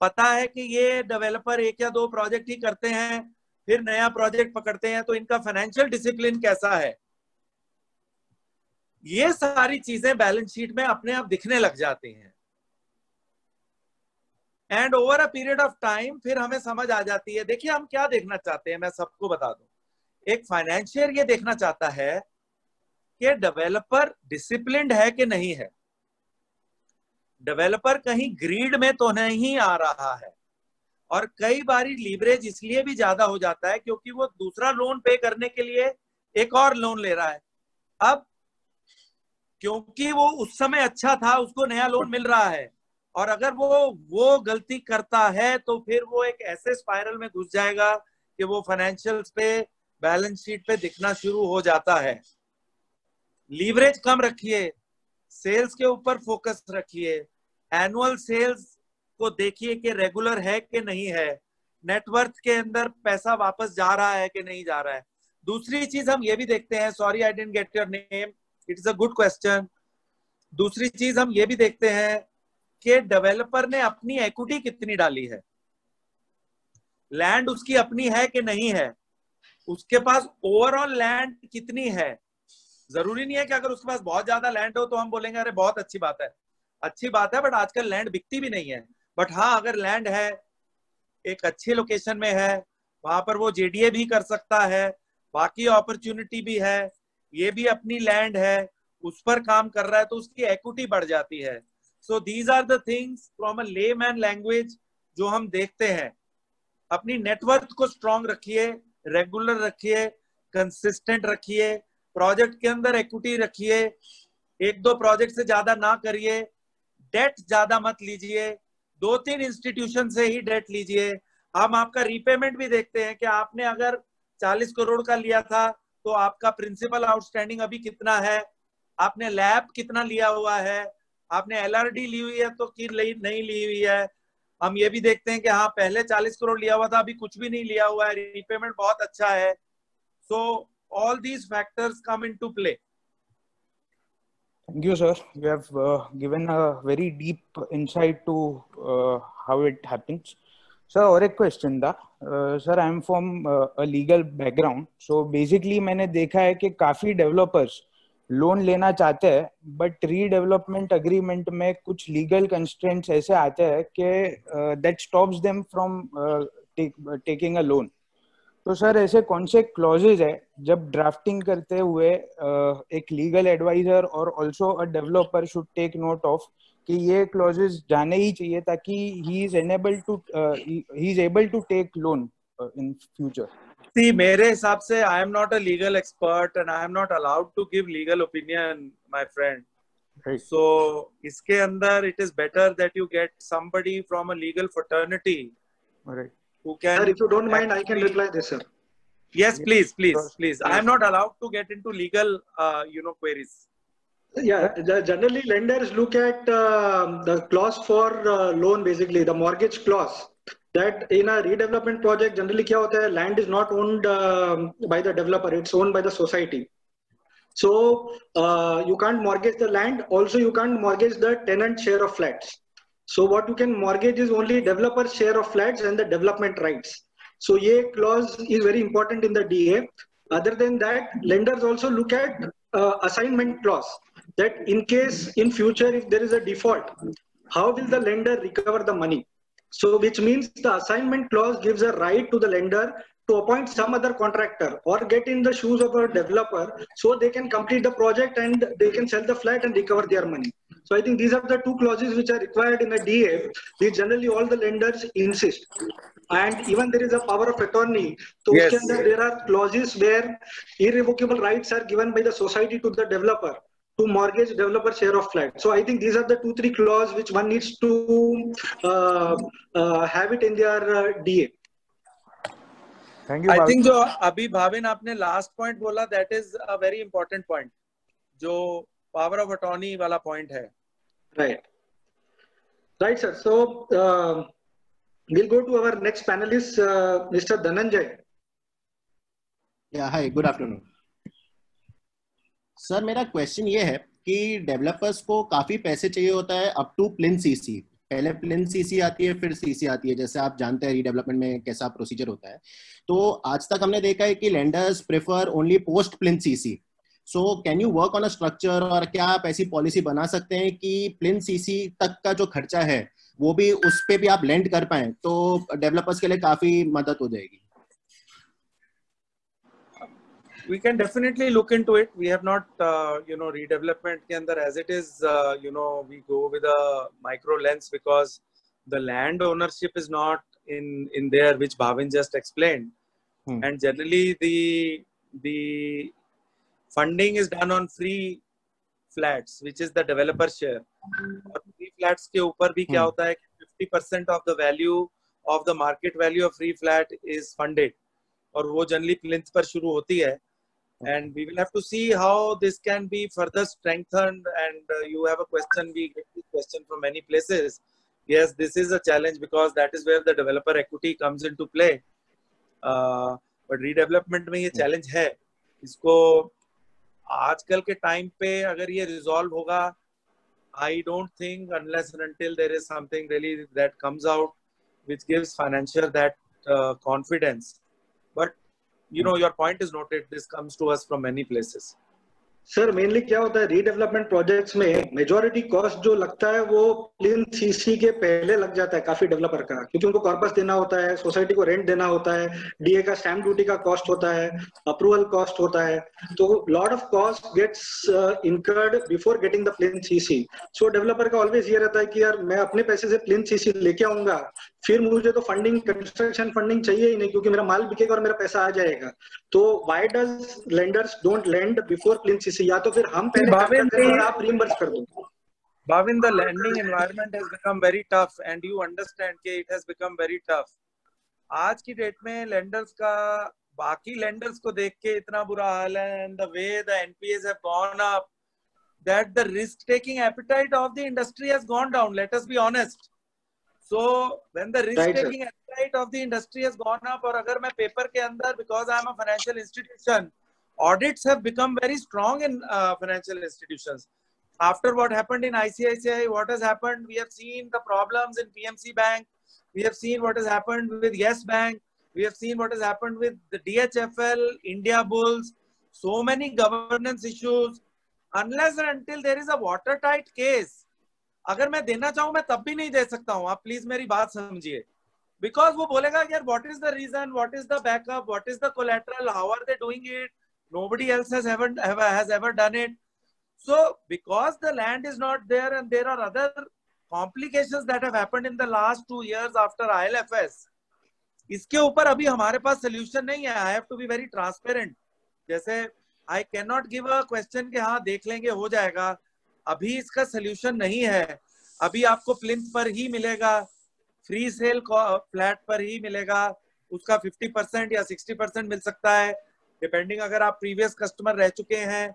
पता है कि ये डेवलपर 1 या 2 प्रोजेक्ट ही करते हैं, फिर नया प्रोजेक्ट पकड़ते हैं, तो इनका फाइनेंशियल डिसिप्लिन कैसा है, ये सारी चीजें बैलेंस शीट में अपने आप दिखने लग जाती हैं। And over a period of time फिर हमें समझ आ जाती है। देखिए, हम क्या देखना चाहते हैं, मैं सबको बता दूं। एक फाइनेंशियर ये देखना चाहता है कि डेवलपर डिसिप्लिन्ड है कि नहीं है, डेवलपर कहीं ग्रीड में तो नहीं आ रहा है। और कई बारी लीवरेज इसलिए भी ज्यादा हो जाता है क्योंकि वो दूसरा लोन पे करने के लिए एक और लोन ले रहा है। अब क्योंकि वो उस समय अच्छा था, उसको नया लोन मिल रहा है, और अगर वो गलती करता है तो फिर वो एक ऐसे स्पाइरल में घुस जाएगा कि वो फाइनेंशियल्स पे, बैलेंस शीट पे दिखना शुरू हो जाता है। लीवरेज कम रखिए, सेल्स के ऊपर फोकस रखिए, एनुअल सेल्स को देखिए कि रेगुलर है कि नहीं है, नेटवर्थ के अंदर पैसा वापस जा रहा है कि नहीं जा रहा है। दूसरी चीज हम ये भी देखते हैं, sorry I didn't get your name, it is a good question. दूसरी चीज हम ये भी देखते हैं कि डेवलपर ने अपनी इक्विटी कितनी डाली है, लैंड उसकी अपनी है कि नहीं है, उसके पास ओवरऑल लैंड कितनी है। जरूरी नहीं है कि अगर उसके पास बहुत ज्यादा लैंड हो तो हम बोलेंगे अरे बहुत अच्छी बात है, अच्छी बात है, बट आजकल लैंड बिकती भी नहीं है। बट हाँ, अगर लैंड है, एक अच्छी लोकेशन में है, वहां पर वो जेडीए भी कर सकता है, बाकी अपॉर्चुनिटी भी है, ये भी अपनी लैंड है, उस पर काम कर रहा है, तो उसकी इक्विटी बढ़ जाती है। So these are the things from a layman language जो हम देखते हैं. अपनी नेटवर्थ को स्ट्रांग रखिए, रेगुलर रखिए, कंसिस्टेंट रखिए, प्रोजेक्ट के अंदर इक्विटी रखिए, एक दो प्रोजेक्ट से ज्यादा ना करिए, डेट ज्यादा मत लीजिए, 2-3 इंस्टीट्यूशन से ही डेट लीजिए. हम आपका रीपेमेंट भी देखते हैं कि आपने अगर 40 करोड़ का लिया था तो आपका प्रिंसिपल आउटस्टैंडिंग अभी कितना है, आपने लैब कितना लिया हुआ है, आपने एलआरडी ली हुई है तो कि नहीं ली हुई है. हम ये भी देखते हैं कि हाँ पहले 40 करोड़ लिया हुआ था, अभी कुछ भी नहीं लिया हुआ है, रीपेमेंट बहुत अच्छा है. So all these factors come into play. Thank you, sir. You have given a very deep insight to how it happens. Sir, और एक क्वेश्चन था. Sir, I am from a legal background. So basically मैंने देखा है कि काफी developers loan लेना चाहते हैं, बट रीडेवलपमेंट अग्रीमेंट में कुछ लीगल कंस्ट्रेंट्स ऐसे आते हैं कि that stops them from taking a loan. तो सर ऐसे कौन से क्लॉजेज है जब ड्राफ्टिंग करते हुए एक लीगल एडवाइजर और also a developer should take note of कि ये क्लॉजेज जाने ही चाहिए ताकि he is able to take loan in future? See, मेरे हिसाब से I am not a legal expert and I am not allowed to give legal opinion, my friend. Right. So इसके अंदर it is better that you get somebody from a legal fraternity. Right. Who can. Sir, if you don't mind, I can reply this, sir. Yes, please. I am not allowed to get into legal, queries. Yeah, generally lenders look at the clause for loan, basically the mortgage clause. That in a redevelopment project, generally क्या होता है, land is not owned by the developer; it's owned by the society. So you can't mortgage the land. Also, you can't mortgage the tenant share of flats. So what you can mortgage is only developer's share of flats and the development rights. So ये clause is very important in the DA. Other than that, lenders also look at assignment clause. That in case in future if there is a default, how will the lender recover the money? So which means the assignment clause gives a right to the lender to appoint some other contractor or get in the shoes of a developer so they can complete the project and they can sell the flat and recover their money. So I think these are the two clauses which are required in a DA, which generally all the lenders insist. And even there is a power of attorney. So Yes. there are clauses where irrevocable rights are given by the society to the developer to mortgage developer share of flat. So I think these are the 2-3 clauses which one needs to have it in their DA. Thank you. I think जो अभी भाविन आपने last point बोला, that is a very important point. जो power of attorney वाला point है. Right, sir. So we'll go to our next panelist, Mr. Dhananjay. Yeah, hi, good afternoon. Sir मेरा question ये है कि डेवलपर्स को काफी पैसे चाहिए होता है अप टू प्लिन सीसी. पहले प्लिन सीसी आती है, फिर सीसी आती है. जैसे आप जानते हैं रीडेवलपमेंट में कैसा प्रोसीजर होता है. तो आज तक हमने देखा है कि lenders prefer only post प्लिन CC. So can you work on a structure, और क्या आप ऐसी पॉलिसी बना सकते हैं कि प्लिन सीसी तक का जो खर्चा है वो भी उस पे भी आप लेंड कर पाए, तो डेवलपर्स के लिए काफी मदद हो जाएगी. We can definitely look into it. We have not, redevelopment के अंदर as it is, we go with a micro lens because the land ownership is not in there, which Bhavin just explained. And generally the funding is done on free flats, which is the developer share. और free flats के ऊपर भी क्या होता है कि 50% of the value of the market value of free flat is funded. और वो generally plinth पर शुरू होती है. And we will have to see how this can be further strengthened. And you have a question, we get this question from many places. Yes, this is a challenge because that is where the developer equity comes into play. But redevelopment में ये challenge है. इसको आजकल के time पे अगर ये resolve होगा, I don't think unless and until there is something really that comes out which gives financier that confidence. But your point is noted. This comes to us from many places. Sir mainly क्या होता है redevelopment projects में majority cost जो लगता है वो plane CC के पहले लग जाता है काफी डेवलपर का, क्योंकि उनको कॉर्पस देना होता है, सोसाइटी को रेंट देना होता है, डीए का स्टैम्प ड्यूटी का कॉस्ट होता है, अप्रूवल कॉस्ट होता है, तो lot of cost gets incurred before getting the plain CC. So developer का ऑलवेज ये रहता है कि यार मैं अपने पैसे से प्लेन सीसी लेके आऊंगा, फिर मुझे तो फंडिंग कंस्ट्रक्शन फंडिंग चाहिए ही नहीं क्योंकि मेरा माल बिकेगा और मेरा पैसा आ जाएगा। तो why does lenders don't lend before plain CC? या तो फिर हम पहले करते हैं और आप रीइंबर्स कर दो। Bhavin, the lending environment has become very tough and you understand that it has become very tough. आज की डेट में लेंडर्स का बाकी लेंडर्स को देख के इतना बुरा हाल है, and the way the NPAs have gone up, that the risk taking appetite of the industry has gone down. Let us be honest. So when the risk taking appetite of the industry has gone up, और अगर मैं paper के अंदर, because I am a financial institution, audits have become very strong in financial institutions. After what happened in ICICI, what has happened? We have seen the problems in PMC Bank. We have seen what has happened with Yes Bank. We have seen what has happened with the DHFL, India Bulls. So many governance issues. Unless and until there is a watertight case, अगर मैं देना चाहूँ मैं तब भी नहीं दे सकता हूँ। आप प्लीज मेरी बात समझिए, because वो बोलेगा यार what is the reason, what is the backup, what is the collateral, how are they doing it? Nobody else has ever done it. So because the land is not there and there are other complications that have happened in the last 2 years after ILFS, इसके ऊपर अभी हमारे पास solution नहीं है। I have to be very transparent. जैसे I cannot give a question कि हाँ देख लेंगे हो जाएगा, अभी इसका solution नहीं है। अभी आपको प्लिंथ पर ही मिलेगा, फ्री सेल फ्लैट पर ही मिलेगा, उसका 50% या 60% मिल सकता है डिपेंडिंग, अगर आप प्रीवियस कस्टमर रह चुके हैं।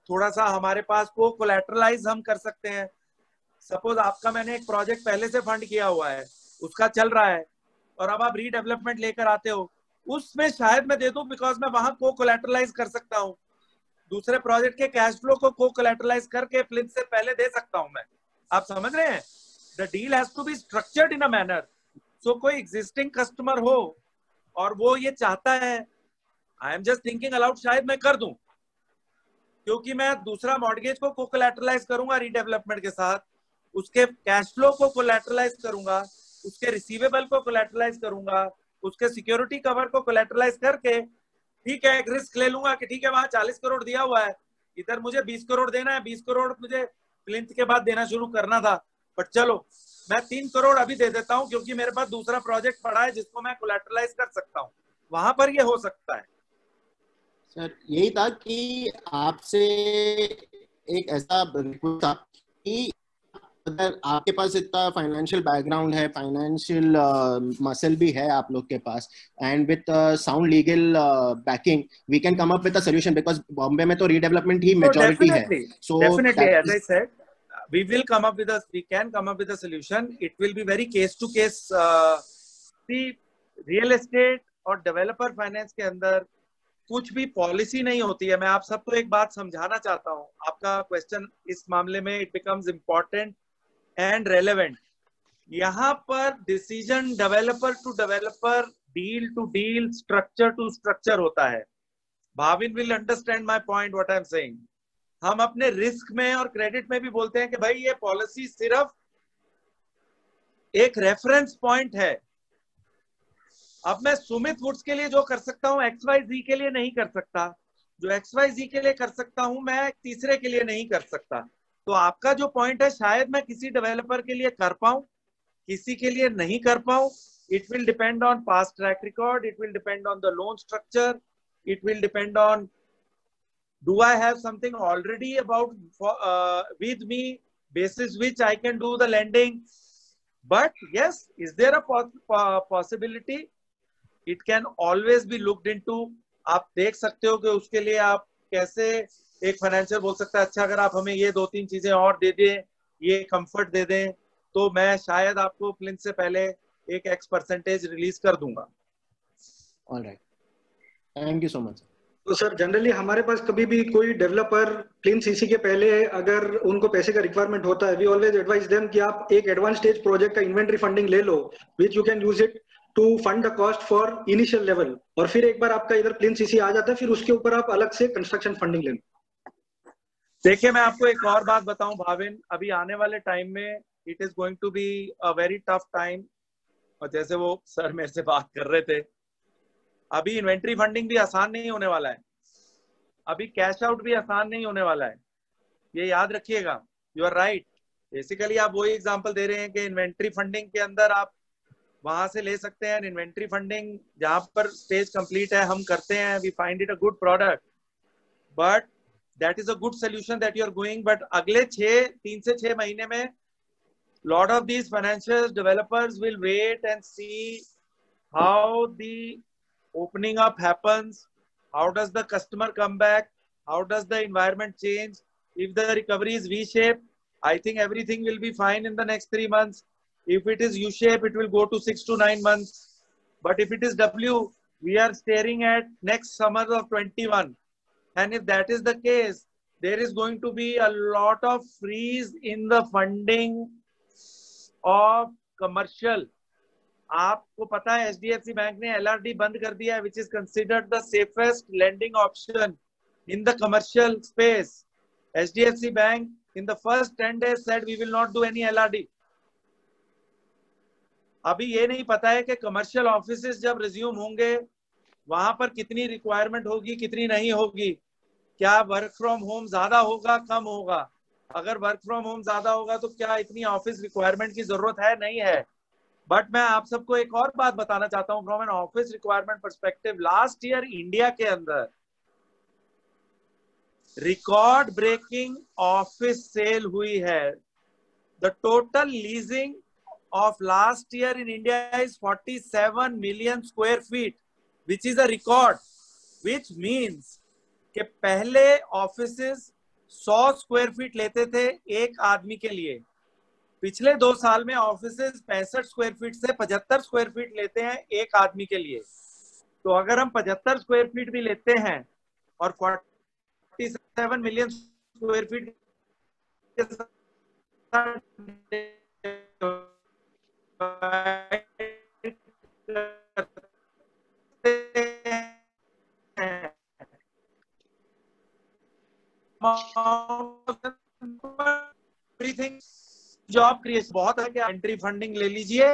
थोड़ा सा हमारे पास को कोलैटरलाइज हम कर सकते हैं। सपोज आपका मैंने एक प्रोजेक्ट पहले से फंड किया हुआ है, उसका चल रहा है, और अब आप रीडेवलपमेंट लेकर आते हो, उसमें शायद मैं दे दूं बिकॉज मैं वहां को कोलैटरलाइज कर सकता हूं। दूसरे प्रोजेक्ट के कैश फ्लो को कोलैटरलाइज करके प्लिंथ से पहले दे सकता हूं मैं। आप समझ रहे हैं? The deal has to be structured in a manner. So कोई एग्जिस्टिंग कस्टमर हो और वो ये चाहता है, I am just thinking aloud, शायद मैं कर दूं, क्योंकि मैं दूसरा मॉर्गेज को कोलैटरलाइज करूंगा रीडेवलपमेंट के साथ, उसके कैश फ्लो को कोलैटरलाइज करूंगा, उसके रिसीवेबल को कोलैटरलाइज करूंगा, उसके सिक्योरिटी कवर को कोलैटरलाइज करके, ठीक है, एक रिस्क ले लूंगा कि ठीक है वहां 40 करोड़ दिया हुआ है, इधर मुझे 20 करोड़ देना है, 20 करोड़ मुझे प्लिंथ के बाद देना शुरू करना था, बट चलो मैं 3 करोड़ अभी दे देता हूं क्योंकि मेरे पास दूसरा प्रोजेक्ट पड़ा है जिसको मैं कोलैटरलाइज कर सकता हूं। वहां पर ये हो सकता है। सर यही था कि आपसे एक ऐसा रिक्वेस्ट था कि अगर आपके पास इतना फाइनेंशियल बैकग्राउंड है, फाइनेंशियल मसल भी है आप लोग के पास, and with sound legal backing we can come up with a solution, because Bombay में तो रीडेवलपमेंट ही मेजॉरिटी है। So definitely as I said we will come up with a, we can come up with a solution. It will be very case to case. See, real estate और developer finance के अंदर कुछ भी policy नहीं होती है। मैं आप सबको एक बात समझाना चाहता हूँ, आपका क्वेश्चन इस मामले में it becomes important and relevant. यहाँ पर decision developer to developer, deal to deal, structure to structure होता है। Bhavin will understand my point what I am saying. हम अपने रिस्क में और क्रेडिट में भी बोलते हैं कि भाई ये पॉलिसी सिर्फ एक रेफरेंस पॉइंट है। अब मैं सुमित वुड्स के लिए जो कर सकता हूं XYZ के लिए नहीं कर सकता, जो XYZ के लिए कर सकता हूं मैं तीसरे के लिए नहीं कर सकता। तो आपका जो पॉइंट है शायद मैं किसी डेवलपर के लिए कर पाऊं, किसी के लिए नहीं कर पाऊं। It will depend on past track record, it will depend on the loan structure, it will depend on do I have something already about with me basis which I can do the lending. But yes, is there a possibility? It can always be looked into. आप देख सकते हो कि उसके लिए आप कैसे एक फाइनेंशियल बोल सकता है अच्छा अगर आप हमें ये 2-3 चीजें और दे दें, ये कंफर्ट दे दें, तो मैं शायद आपको प्लिंथ से पहले एक X% रिलीज कर दूंगा। Alright, thank you so much. तो सर जनरली हमारे पास कभी भी कोई डेवलपर प्लेन सीसी के पहले अगर उनको पैसे का रिक्वायरमेंट होता है, वी ऑलवेज एडवाइज देम कि आप एक एडवांस स्टेज प्रोजेक्ट का इन्वेंटरी फंडिंग ले लो, which you can use it to fund the cost for initial level, और फिर एक बार आपका इधर प्लेन सीसी आ जाता है फिर उसके ऊपर आप अलग से कंस्ट्रक्शन फंडिंग ले लो। देखिए मैं आपको एक और बात बताऊं भाविन, अभी आने वाले टाइम में it is going to be a very tough time. और जैसे वो सर मेरे से बात कर रहे थे, अभी इन्वेंट्री फंडिंग भी आसान नहीं होने वाला है, अभी कैश आउट भी आसान नहीं होने वाला है, ये याद रखिएगा। You are right. बेसिकली आप वही एग्जांपल दे रहे हैं कि इन्वेंट्री फंडिंग के अंदर आप वहां से ले सकते हैं। इन्वेंट्री फंडिंग जहां पर स्टेज कंप्लीट है हम करते हैं, we find it a good product, but that is a good solution that you are going. But अगले 3 से 6 महीने में lot of these financial developers will wait and see how the opening up happens, how does the customer come back, how does the environment change. If the recovery is V-shaped, I think everything will be fine in the next 3 months. If it is U-shaped, it will go to 6 to 9 months. But if it is W, we are staring at next summer of 21. And if that is the case, there is going to be a lot of freeze in the funding of commercial. आपको पता है HDFC bank ने LRD बंद कर दिया है, which is considered the safest lending option in the commercial space. HDFC Bank in the first 10 days said we will not do any LRD. अभी ये नहीं पता है कि कमर्शियल ऑफिसेस जब रिज्यूम होंगे वहां पर कितनी रिक्वायरमेंट होगी, कितनी नहीं होगी, क्या वर्क फ्रॉम होम ज्यादा होगा, कम होगा। अगर वर्क फ्रॉम होम ज्यादा होगा तो क्या इतनी ऑफिस रिक्वायरमेंट की जरूरत है, नहीं है। बट मैं आप सबको एक और बात बताना चाहता हूं from an office requirement perspective. Last year India के अंदर रिकॉर्ड ब्रेकिंग ऑफिस सेल हुई है। The total leasing of last year in India is 47 million square feet, which is a record, which means कि पहले ऑफिसेस 100 स्क्वायर फीट लेते थे एक आदमी के लिए, पिछले 2 साल में ऑफिसेस 65 स्क्वायर फीट से 75 स्क्वायर फीट लेते हैं एक आदमी के लिए। तो अगर हम 75 स्क्वायर फीट भी लेते हैं और 47 मिलियन स्क्वायर फीट के साथ जॉब क्रिएशन बहुत है कि एंट्री फंडिंग ले लीजिए।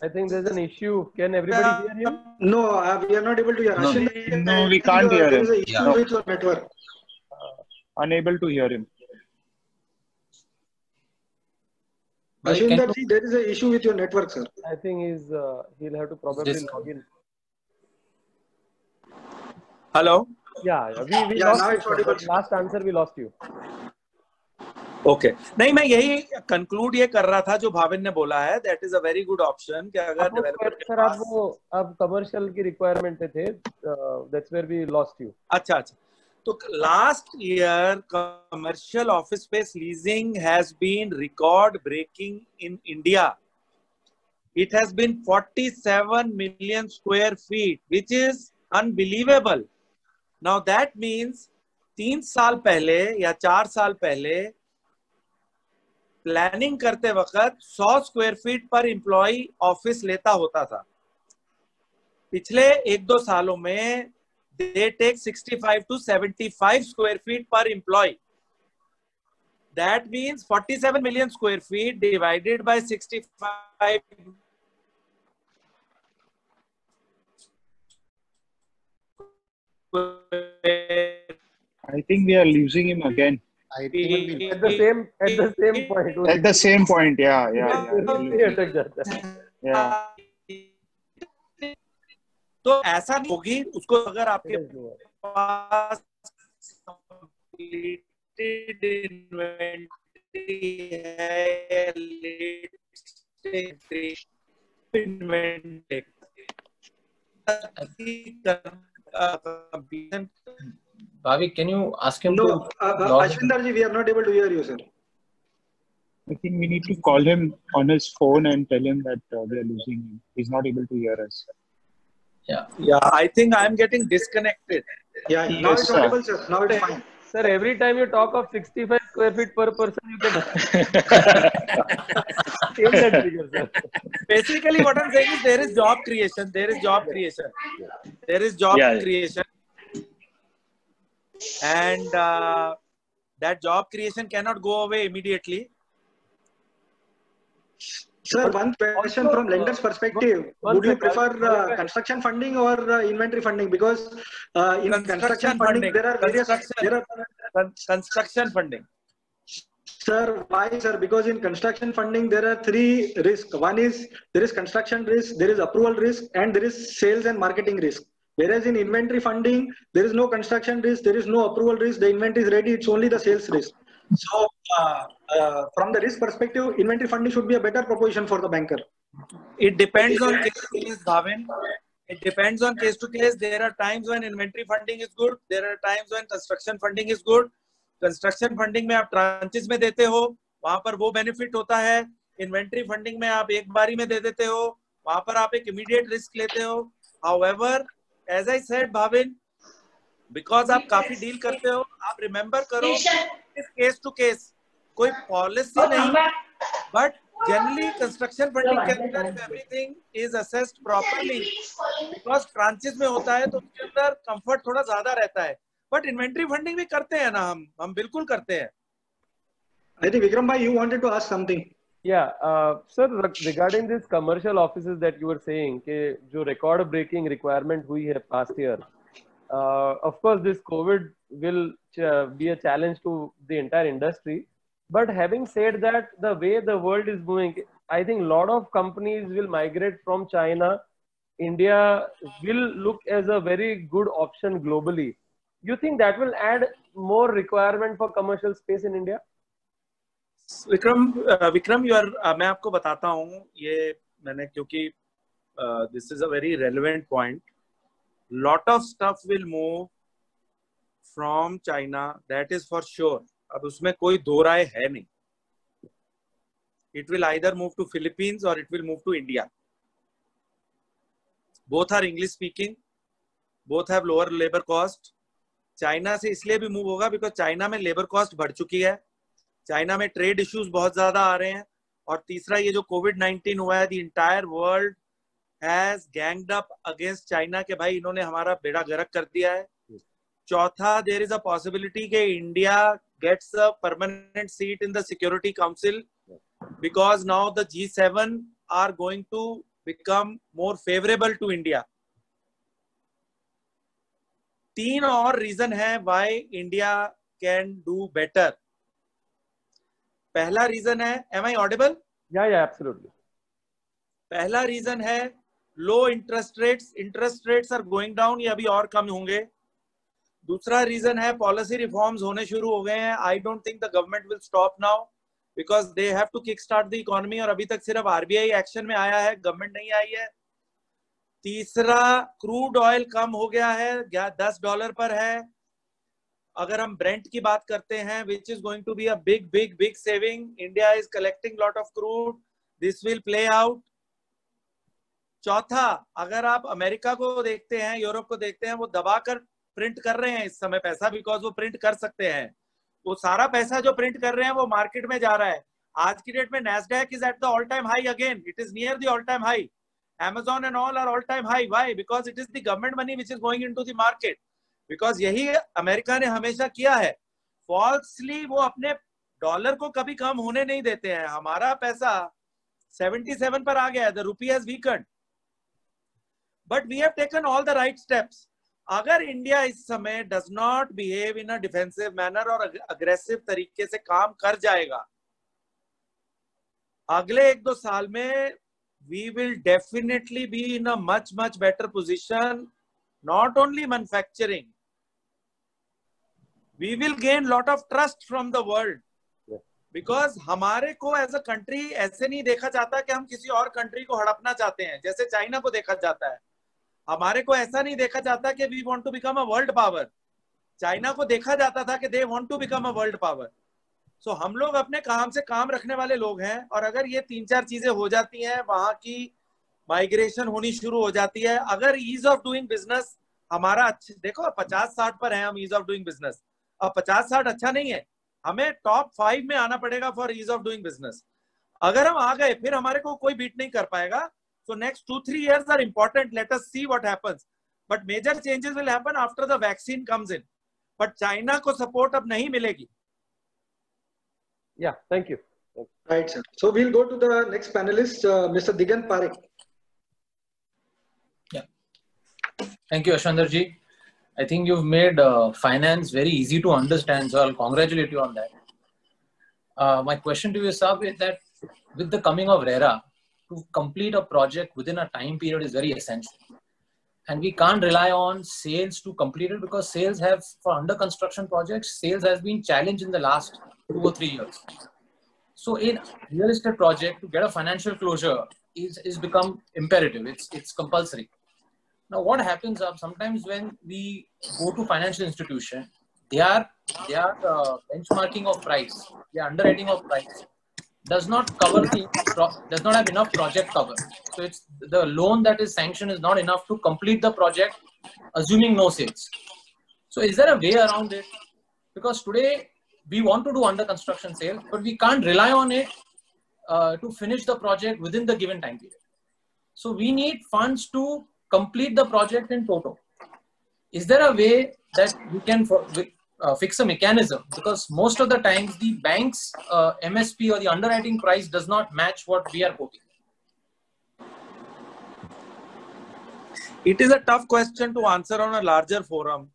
I think there's an issue. Can everybody hear him? No, we are not able to hear. No, we can't hear him. There is an issue with your network. Unable to hear him. Ashwindar ji, there is an issue with your network, sir. I think he'll have to probably log in. Hello? Yeah, we Yeah, lost now you, it's audible. but last answer we lost you. Okay नहीं, मैं यही conclude ये कर रहा था जो भाविन ने बोला है, that is a very good option कि अगर डेवलपर सर आप वो अब कमर्शियल की रिक्वायरमेंट पे थे, that's where we lost you. अच्छा, तो last year commercial office space leasing has been record breaking in India. It has been 47 million square feet, which is unbelievable. Now that means 3 साल पहले या 4 साल पहले प्लानिंग करते वक्त 100 स्क्वायर फीट पर एम्प्लॉय ऑफिस लेता होता था। पिछले 1-2 सालों में they take 65 to 75 square feet per employee. That means 47 million square feet divided by 65. I think we are losing him again. I think at the same point. At the same point, yeah. Yeah. तो ऐसा नहीं होगी उसको, अगर आपके पास Bhavik, can you ask him No, to Ashwindar ji, we are not able to hear you, sir. I think we need to call him on his phone and tell him that we are losing him. He's not able to hear us. Yeah, I think I am getting disconnected. Yeah, now it's audible, sir. Now it's fine. Sir, every time you talk of 65 square feet per person, you get Same that trigger, sir. Basically, what I'm saying is there is job creation. There is job creation. There is job creation. And that job creation cannot go away immediately. Sir, one question from lender's perspective. Would you prefer construction funding or inventory funding? Because in construction funding, there are various... Construction funding. Sir, why, sir? Because in construction funding, there are three risks. One is there is construction risk, there is approval risk, and there is sales and marketing risk. Whereas in inventory funding, there is no construction risk, there is no approval risk, the inventory is ready, it's only the sales risk. So, from the risk perspective, inventory funding should be a better proposition for the banker. It depends on case to case, Bhavin. It depends on case to case. There are times when inventory funding is good. There are times when construction funding is good. Construction funding में आप tranches में देते हो, वहाँ पर वो benefit होता है. Inventory funding में आप एक बारी में दे देते हो, वहाँ पर आप एक immediate risk लेते हो. However, as I said, Bhavin, because आप काफी deal करते हो, आप remember करो, इस case to case कोई policy नहीं, but generally construction funding के अंदर if everything is assessed properly, because tranches में होता है तो उसके अंदर comfort थोड़ा ज़्यादा रहता है. But inventory funding भी करते हैं ना हम बिल्कुल करते हैं. I think Vikram bhai, you wanted to ask something. Yeah, sir, regarding this commercial offices that you were saying, कि जो record breaking requirement हुई है past year, of course this COVID will be a challenge to the entire industry. But having said that, the way the world is moving, I think a lot of companies will migrate from China. India will look as a very good option globally. You think that will add more requirement for commercial space in India? Vikram, you are. मैं आपको बताता हूँ ये मैंने क्योंकि this is a very relevant point. Lot of stuff will move from China. That is for sure. अब उसमें कोई दो राय है नहीं. It will either move to Philippines or it will move to India. Both are English speaking. Both have lower labor cost. China से इसलिए भी move होगा बिकॉज चाइना में लेबर कॉस्ट बढ़ चुकी है. चाइना में ट्रेड इश्यूज बहुत ज्यादा आ रहे हैं. और तीसरा ये जो कोविड-19 हुआ है, the entire world has ganged up against China के भाई इन्होंने हमारा बेड़ा गर्क कर दिया है. चौथा, देयर इज अ पॉसिबिलिटी कि India gets a permanent seat in the security council because now the G7 are going to become more favourable to India. तीन और रीजन है why India can do better. पहला reason है, am I audible? या absolutely. पहला reason है low interest rates. Interest rates are going down, ये अभी और कम होंगे. दूसरा रीजन है पॉलिसी रिफॉर्म्स होने शुरू हो गए हैं. I don't think the government will stop now because they have to kick start the economy. और अभी तक सिर्फ आरबीआई एक्शन में आया है, गवर्नमेंट नहीं आई है. तीसरा, क्रूड ऑयल कम हो गया है, $10 पर है. अगर हम ब्रेंट की बात करते हैं, which is going to be a big big big saving. India is collecting lot of crude, this will play out. चौथा, अगर आप अमेरिका को देखते हैं, यूरोप को देखते हैं, वो दबाकर प्रिंट कर रहे हैं इस समय पैसा बिकॉज वो प्रिंट कर सकते हैं. वो सारा पैसा जो प्रिंट कर रहे हैं वो मार्केट में जा रहा है. आज की डेट में Nasdaq is at the all time high again. It is near the all time high. Amazon and all are all-time high. Why? Because it is the government money which is going into the market. Because यही America ने हमेशा किया है. Falsely वो अपने dollar को कभी कम होने नहीं देते हैं. हमारा पैसा 77 पर आ गया है. The rupee has weakened. But we have taken all the right steps. अगर इंडिया इस समय does not behave in a defensive manner और aggressive तरीके से काम कर जाएगा, अगले 1-2 साल में we will definitely be in a much better position. Not only manufacturing, we will gain lot of trust from the world. Because हमारे को as a country ऐसे नहीं देखा जाता कि हम किसी और कंट्री को हड़पना चाहते हैं जैसे चाइना को देखा जाता है. हमारे को ऐसा नहीं देखा जाता कि we want to become a world power. China को देखा जाता था कि they want to become a world power. तो हम लोग अपने काम से काम रखने वाले लोग हैं. और अगर ये 3-4 चीजें हो जाती हैं, वहां की माइग्रेशन होनी शुरू हो जाती है. अगर ईज ऑफ डूइंग बिजनेस हमारा देखो 50-60 पर है हम ईज ऑफ डूइंग बिजनेस. अब 50-60 अच्छा नहीं है, हमें टॉप 5 में आना पड़ेगा for ease of doing business. अगर हम आ गए फिर हमारे को कोई बीट नहीं कर पाएगा. So next 2-3 years are important. Let us see what happens. But major changes will happen after the vaccine comes in. But China को support अब नहीं मिलेगी. Yeah, thank you. Right, sir. So we'll go to the next panelist, Mr. Digant Parekh. Yeah. Thank you, Ashwindar ji. I think you've made finance very easy to understand, so I'll congratulate you on that. My question to you, sir, is that with the coming of RERA, to complete a project within a time period is very essential. And we can't rely on sales to complete it because sales have, for under construction projects, sales has been challenged in the last 2 or 3 years. So in real estate project, to get a financial closure is become imperative. It's compulsory. Now what happens sometimes when we go to financial institution, they are benchmarking of price, their underwriting of price does not have enough project cover. So it's the loan that is sanctioned is not enough to complete the project, assuming no sales. So is there a way around it? Because today we want to do under construction sales, but we can't rely on it to finish the project within the given time period. So we need funds to complete the project in total. Is there a way that we can fix a mechanism? Because most of the times the bank's MSP or the underwriting price does not match what we are quoting. It is a tough question to answer on a larger forum.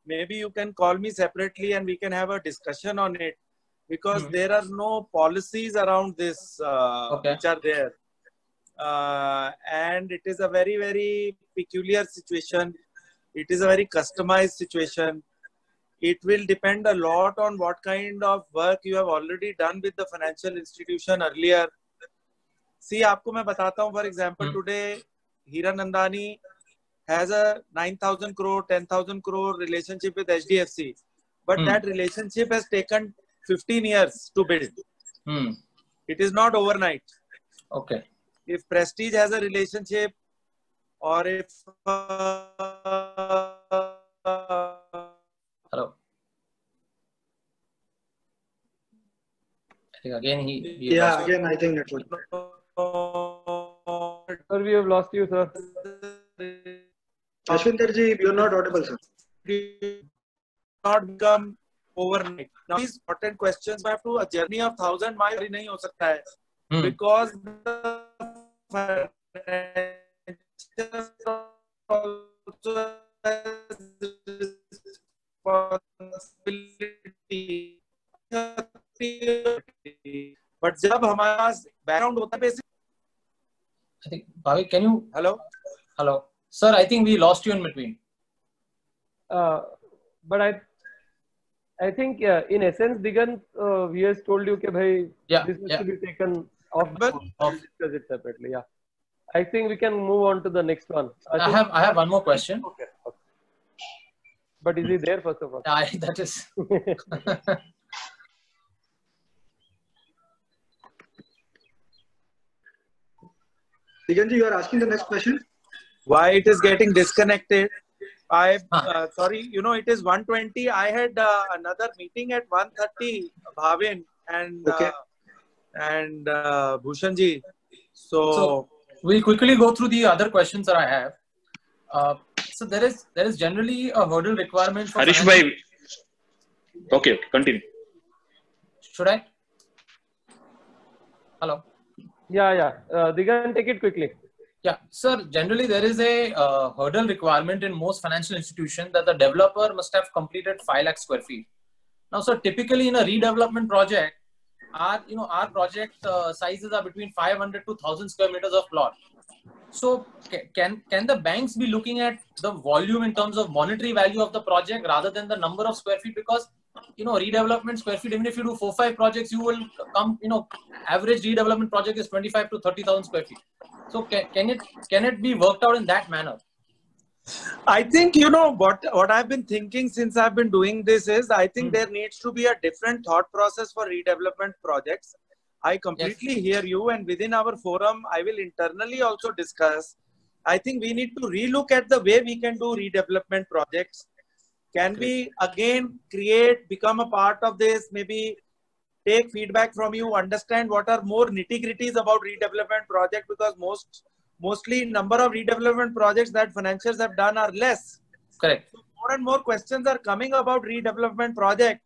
Maybe you can call me separately and we can have a discussion on it, because there are no policies around this which are there. And it is a very, very peculiar situation. It is a very customized situation. It will depend a lot on what kind of work you have already done with the financial institution earlier. See, आपको मैं बताता हूँ, for example, today Hiranandani has a 9,000 crore, 10,000 crore relationship with HDFC. But that relationship has taken 15 years to build. It is not overnight. Okay. If Prestige has a relationship, or if hello, I think again yeah, again I think that would. Sir, we have lost you, sir. Ashwindar ji, you are not audible, sir. Not become overnight. Now these important questions have to a journey of 1,000 miles नहीं हो सकता है, because the also has responsibility. But जब हमारे पास background होता है basic. I think Bhavik, can you? Hello. Sir, I think we lost you in between. But I think in essence, Digant, we has told you that bhai, this has to be taken off. Discuss it separately. Yeah. I think we can move on to the next one. I have one more question. Okay. But is he there first of all? That is. Digant ji, you are asking the next question? Why it is getting disconnected? Sorry, you know, it is 1:20. I had another meeting at 1:30, Bhavin and Bhushan ji. So we'll quickly go through the other questions that I have. So there is generally a hurdle requirement for Harish bhai. Okay, continue. Should I? Hello. Yeah. Digant, take it quickly. Yeah, sir, generally there is a hurdle requirement in most financial institutions that the developer must have completed 5 lakh square feet. Now, sir, typically in a redevelopment project, our project sizes are between 500 to 1,000 square meters of plot. So can the banks be looking at the volume in terms of monetary value of the project rather than the number of square feet? Because, redevelopment square feet, even if you do 4-5 projects, you will come, average redevelopment project is 25 to 30,000 square feet. So can it be worked out in that manner? I think, what I've been thinking since I've been doing this is, I think there needs to be a different thought process for redevelopment projects. I completely hear you, and within our forum, I will internally also discuss. I think we need to relook at the way we can do redevelopment projects. Can we again become a part of this, maybe take feedback from you, understand what are more nitty-gritties about redevelopment project, because mostly number of redevelopment projects that financiers have done are less. Correct. So more and more questions are coming about redevelopment project.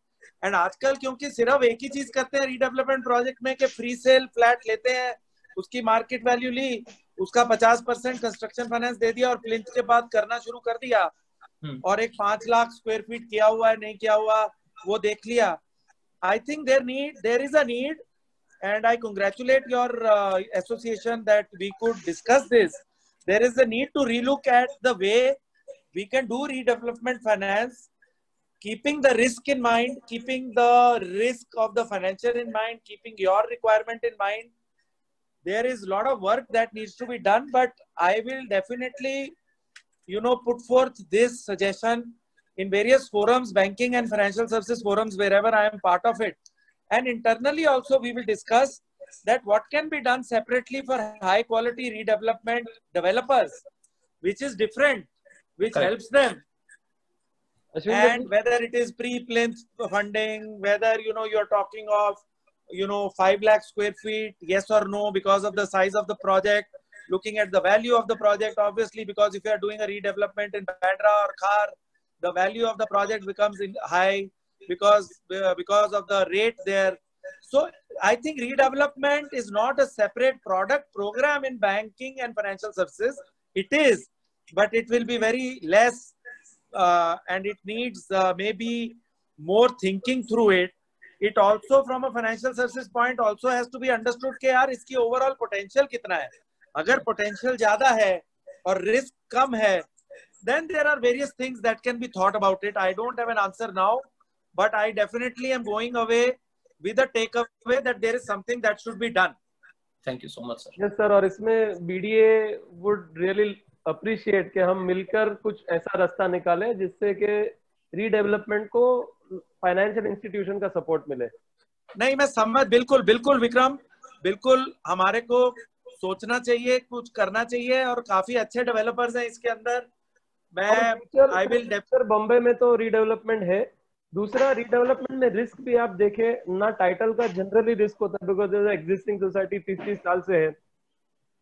And आजकल क्योंकि सिर्फ एक ही चीज करते हैं redevelopment project में कि free sale flat लेते हैं, उसकी market value ली, उसका 50% construction finance दे दिया और plinth के बाद करना शुरू कर दिया, और एक 5 लाख square feet किया हुआ है नहीं किया हुआ वो देख लिया. I think there is a need, and I congratulate your association that we could discuss this. There is a need to relook at the way we can do redevelopment finance, keeping the risk in mind, keeping the risk of the financier in mind, keeping your requirement in mind. There is a lot of work that needs to be done, but I will definitely, put forth this suggestion in various forums, banking and financial services forums, wherever I am part of it. And internally also we will discuss that what can be done separately for high quality redevelopment developers, which is different, which helps them. And whether it is pre-plinth funding, whether, you're talking of, 5 lakh square feet, yes or no, because of the size of the project, looking at the value of the project, obviously, because if you are doing a redevelopment in Bandra or Khar, the value of the project becomes high because of the rate there. So I think redevelopment is not a separate product program in banking and financial services. It is, but it will be very less, and it needs maybe more thinking through it. It also, from a financial services point, also has to be understood कि यार इसकी overall potential कितना है. अगर potential ज़्यादा है और risk कम है, then there are various things that can be thought about it. I don't have an answer now, but I definitely am going away with a takeaway that there is something that should be done. Thank you so much, sir. Yes, sir. और इसमें BDA would really appreciate कि हम मिलकर कुछ ऐसा रास्ता निकालें जिससे कि redevelopment को financial institution का support मिले. नहीं, मैं समझ बिल्कुल विक्रम, बिल्कुल हमारे को सोचना चाहिए, कुछ करना चाहिए, और काफी अच्छे डेवलपर्स हैं इसके अंदर. सर बॉम्बे में तो रीडेवलपमेंट है. दूसरा, रीडेवलपमेंट में रिस्क भी आप देखें ना, टाइटल का जनरली रिस्क होता है बिकॉज एग्जिस्टिंग सोसाइटी 30 साल से है.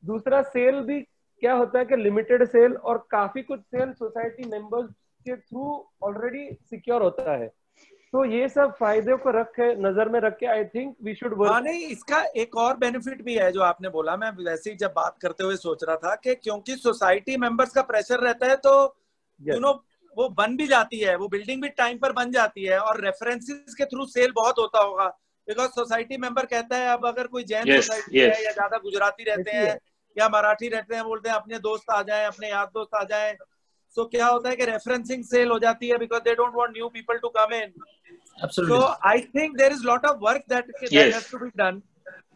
दूसरा, सेल भी क्या होता है कि लिमिटेड सेल और काफी कुछ सेल सोसाइटी मेंबर्स के थ्रू ऑलरेडी सिक्योर होता है. तो ये सब फायदे को नजर में रख के I think we should work. हाँ, नहीं, इसका एक और बेनिफिट भी है जो आपने बोला. मैं वैसे ही जब बात करते हुए सोच रहा था कि क्योंकि सोसाइटी मेंबर्स का प्रेशर रहता है तो वो बन भी जाती है, वो बिल्डिंग भी टाइम पर बन जाती है, और रेफरेंसेस के थ्रू सेल बहुत होता होगा बिकॉज सोसाइटी मेंबर कहता है अब अगर कोई जैन सोसाइटी है या ज्यादा गुजराती रहते हैं या मराठी रहते हैं, बोलते हैं अपने दोस्त आ जाएं, अपने यार दोस्त आ जाएं. सो क्या होता है कि रेफरेंसिंग सेल हो जाती है because they don't want new people to come in. Absolutely. So I think there is a lot of work that has to be done.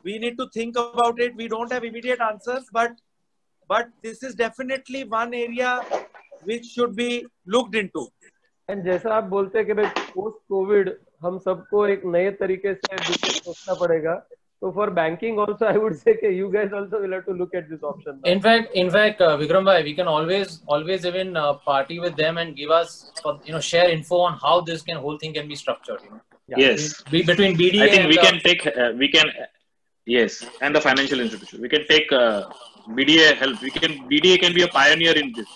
We need to think about it. We don't have immediate answers, but this is definitely one area which should be looked into. And जैसा आप बोलते हैं कि भाई post Covid हम सबको एक नए तरीके से सोचना पड़ेगा, तो for banking also I would say कि you guys also will have to look at this option. In fact, Vikram bhai, we can always even party with them and give us, share info on how this whole thing can be structured. Yes. Between BDA. I think we can yes, and the financial institution. We can take BDA help. BDA can be a pioneer in this.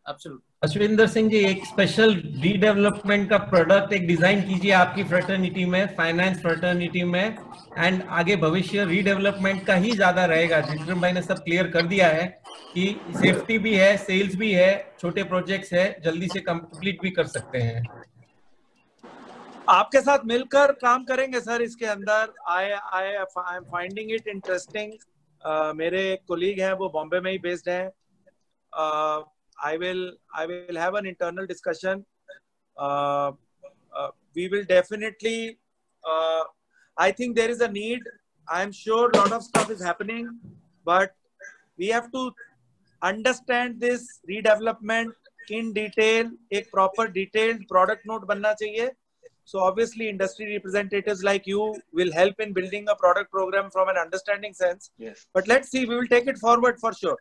Absolutely. Ashwinder Singh ji, एक special redevelopment का product एक design कीजिए आपकी fraternity में, finance fraternity में, and आगे भविष्य redevelopment का ही ज्यादा रहेगा. विक्रम भाई ने सब क्लियर कर दिया है कि सेफ्टी भी है, सेल्स भी है, छोटे प्रोजेक्ट्स है, जल्दी से कंप्लीट भी कर सकते हैं. आपके साथ मिलकर काम करेंगे सर इसके अंदर. I am finding it interesting. मेरे कोलीग हैं वो बॉम्बे में ही बेस्ड हैं. I will have an internal discussion. We will definitely. I think there is a need. I am sure a lot of stuff is happening, but we have to understand this redevelopment in detail. एक proper detailed product note बनना चाहिए. So obviously, industry representatives like you will help in building a product program from an understanding sense. Yes. But let's see. We will take it forward for sure.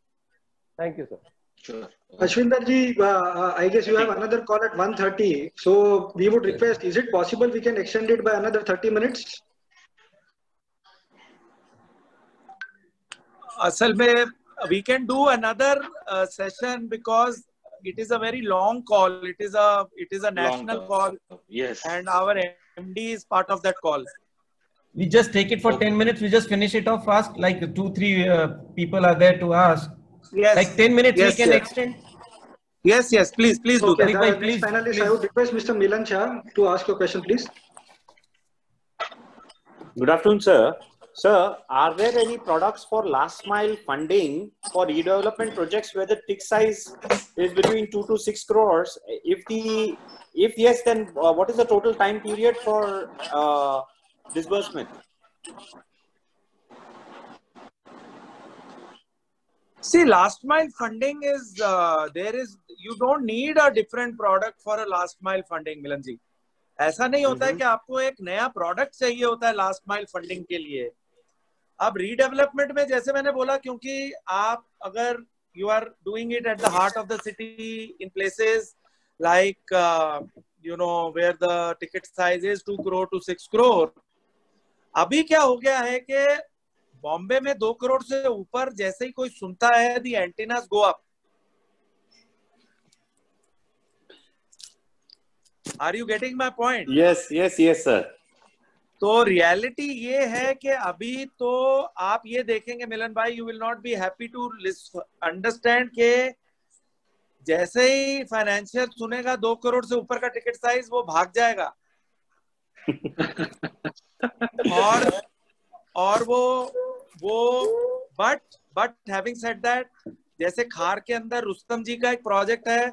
Thank you, sir. Sure. Ashwinder ji, I guess you have another call at 1:30. So we would request, is it possible we can extend it by another 30 minutes? असल में we can do another session because it is a very long call. It is a national call. Yes. And our MD is part of that call. We just take it for 10 minutes. We just finish it off fast. Like 2-3 people are there to ask. Yes. Like 10 minutes Yes, we can yes. extend. Yes, yes. Please do Okay, that. the next panelist, I would request Mr. Milan Shah to ask a question, please. Good afternoon, sir. Sir, are there any products for last mile funding for redevelopment projects where the ticket size is between 2 to 6 crores? If yes, then what is the total time period for disbursement? See, last mile funding is you don't need a different product for a last mile funding, Milan ji. ऐसा नहीं होता है कि आपको एक नया product चाहिए होता है लास्ट माइल फंडिंग के लिए. अब रीडेवलपमेंट में जैसे मैंने बोला, क्योंकि आप अगर you are doing it at the heart of the city in places like you know where the ticket size is 2 crore to 6 crore. अभी क्या हो गया है कि बॉम्बे में 2 करोड़ से ऊपर जैसे ही कोई सुनता है the antennas go up. Are you getting my point? Yes, sir. तो रियलिटी ये है कि अभी तो आप ये देखेंगे मिलन भाई, you will not be happy to understand के जैसे ही फाइनेंशियल सुनेगा 2 करोड़ से ऊपर का टिकट साइज वो भाग जाएगा. और वो बट हैविंग सेड दैट, जैसे खार के अंदर रुस्तम जी का एक प्रोजेक्ट है,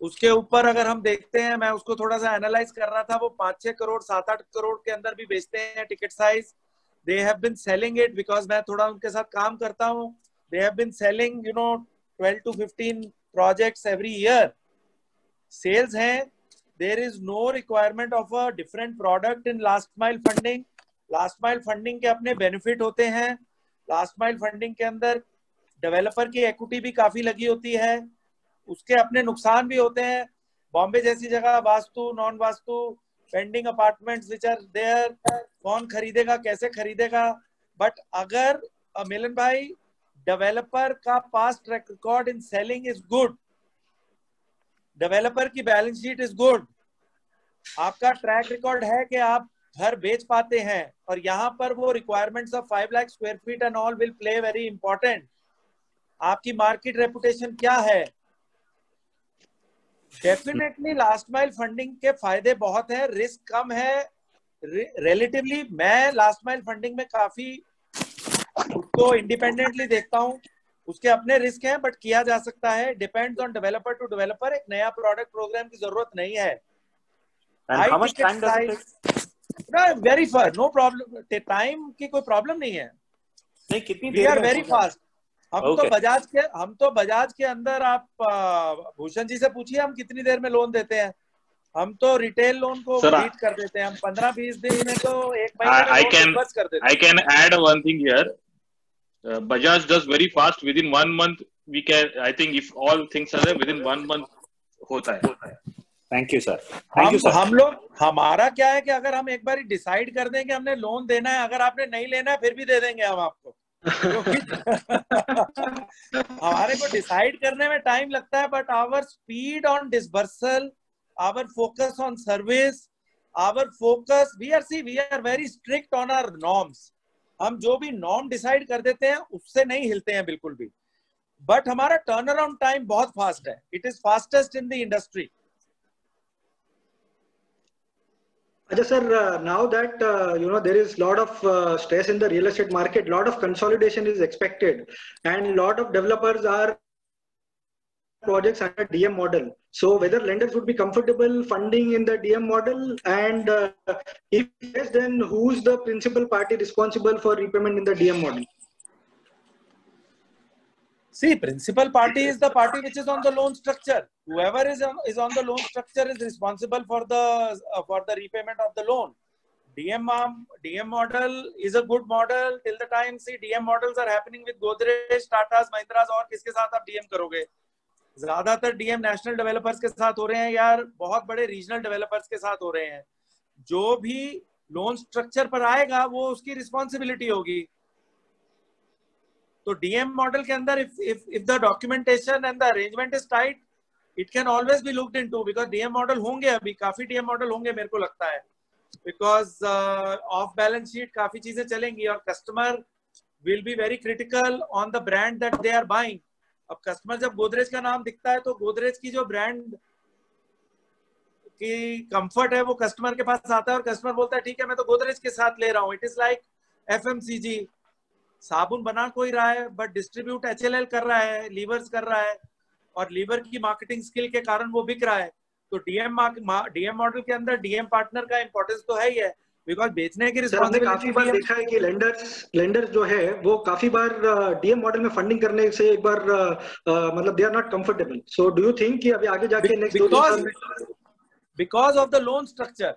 उसके ऊपर अगर हम देखते हैं, मैं उसको थोड़ा सा एनालाइज कर रहा था, वो 5-6 करोड़ 7-8 करोड़ के अंदर भी बेचते हैं ticket size. They have been selling it because मैं थोड़ा उनके साथ काम करता हूँ. They have been selling 12 to 15 projects every year. Sales हैं. There is no requirement of a different product in last mile funding. Last mile funding के अपने बेनिफिट होते हैं. लास्ट माइल फंडिंग के अंदर डेवलपर की इक्विटी भी काफी लगी होती है, उसके अपने नुकसान भी होते हैं. बॉम्बे जैसी जगह vastu, non vastu, pending apartments which are there, कौन खरीदेगा, कैसे खरीदेगा. बट अगर मिलन भाई डेवलपर का past track record in selling is good, developer की बैलेंस शीट इज गुड, आपका ट्रैक रिकॉर्ड है कि आप घर बेच पाते हैं, और यहाँ पर वो requirements of 5 lakh square feet and all will play very important. आपकी मार्केट रेपुटेशन क्या है. डेफिनेटली लास्ट माइल फंडिंग के फायदे बहुत है, रिस्क कम है रिलेटिवली. मैं लास्ट माइल फंडिंग में काफी उसको इंडिपेंडेंटली देखता हूं. उसके अपने रिस्क हैं, बट किया जा सकता है. Depends on developer to developer. एक नया प्रोडक्ट प्रोग्राम की जरूरत नहीं है. Very fast, no problem. Time की कोई प्रॉब्लम नहीं है. नहीं, कितनी देर आर वेरी फास्ट. हम तो बजाज के अंदर, आप भूषण जी से पूछिए हम कितनी देर में लोन देते हैं. हम तो रिटेल लोन को बीट कर देते हैं. हम 15-20 दिन में तो एक महीने में कर देते हैं. I can add one thing here. Bajaj does very fast. Within 1 month we can, I think if all things are there, within 1 month होता है. Thank you sir. हम लोग, हमारा क्या है कि अगर हम एक बार डिसाइड कर दें कि हमने लोन देना है, अगर आपने नहीं लेना है फिर भी दे देंगे हम आपको. हमारे को डिसाइड करने में टाइम लगता है, but our speed on disbursal, our focus on service, our focus, we are very strict on our norms. हम जो भी नॉर्म डिसाइड कर देते हैं उससे नहीं हिलते हैं बिल्कुल भी. बट हमारा टर्न अराउंड टाइम बहुत फास्ट है. It is fastest in the industry. Ajay sir, now that there is lot of stress in the real estate market, lot of consolidation is expected, and lot of developers are projects under DM model. So whether lenders would be comfortable funding in the DM model, and if yes, then who's the principal party responsible for repayment in the DM model? See, principal party is the party which is on the loan structure. Whoever is on the loan structure is responsible for the repayment of the loan. DM model is a good model till the time. See, DM models are happening with Godrej, Tatas, Mahindras, और किसके साथ आप DM करोगे? ज्यादातर DM national developers के साथ हो रहे हैं, यार बहुत बड़े रीजनल डेवलपर्स के साथ हो रहे हैं. जो भी लोन स्ट्रक्चर पर आएगा वो उसकी रिस्पॉन्सिबिलिटी होगी. तो डीएम मॉडल के अंदर if the documentation and the arrangement is tight, it can always be looked into, because DM model होंगे, अभी काफी डीएम मॉडल होंगे मेरे को लगता है, because ऑफ बैलेंस शीट काफी चीजें चलेंगी और customer will be very critical on the brand that they are buying. अब कस्टमर जब गोदरेज का नाम दिखता है तो गोदरेज की जो ब्रांड की कंफर्ट है वो कस्टमर के पास आता है और कस्टमर बोलता है ठीक है मैं तो गोदरेज के साथ ले रहा हूँ. इट इज लाइक एफएमसीजी, साबुन बना कोई रहा है बट डिस्ट्रीब्यूट एचएलएल कर रहा है, लीवर्स कर रहा है और लीवर की मार्केटिंग स्किल के कारण वो बिक रहा है. तो डीएम मॉडल के अंदर डीएम पार्टनर का इंपॉर्टेंस तो है ही है, बिकॉज बेचने की रिस्पॉन्सिबिलिटी. काफी बार देखा है कि लेंडर्स जो है वो काफी बार डीएम मॉडल में फंडिंग करने से एक बार मतलब they are not comfortable. So do you think कि अभी आगे जाके next because of the loan structure,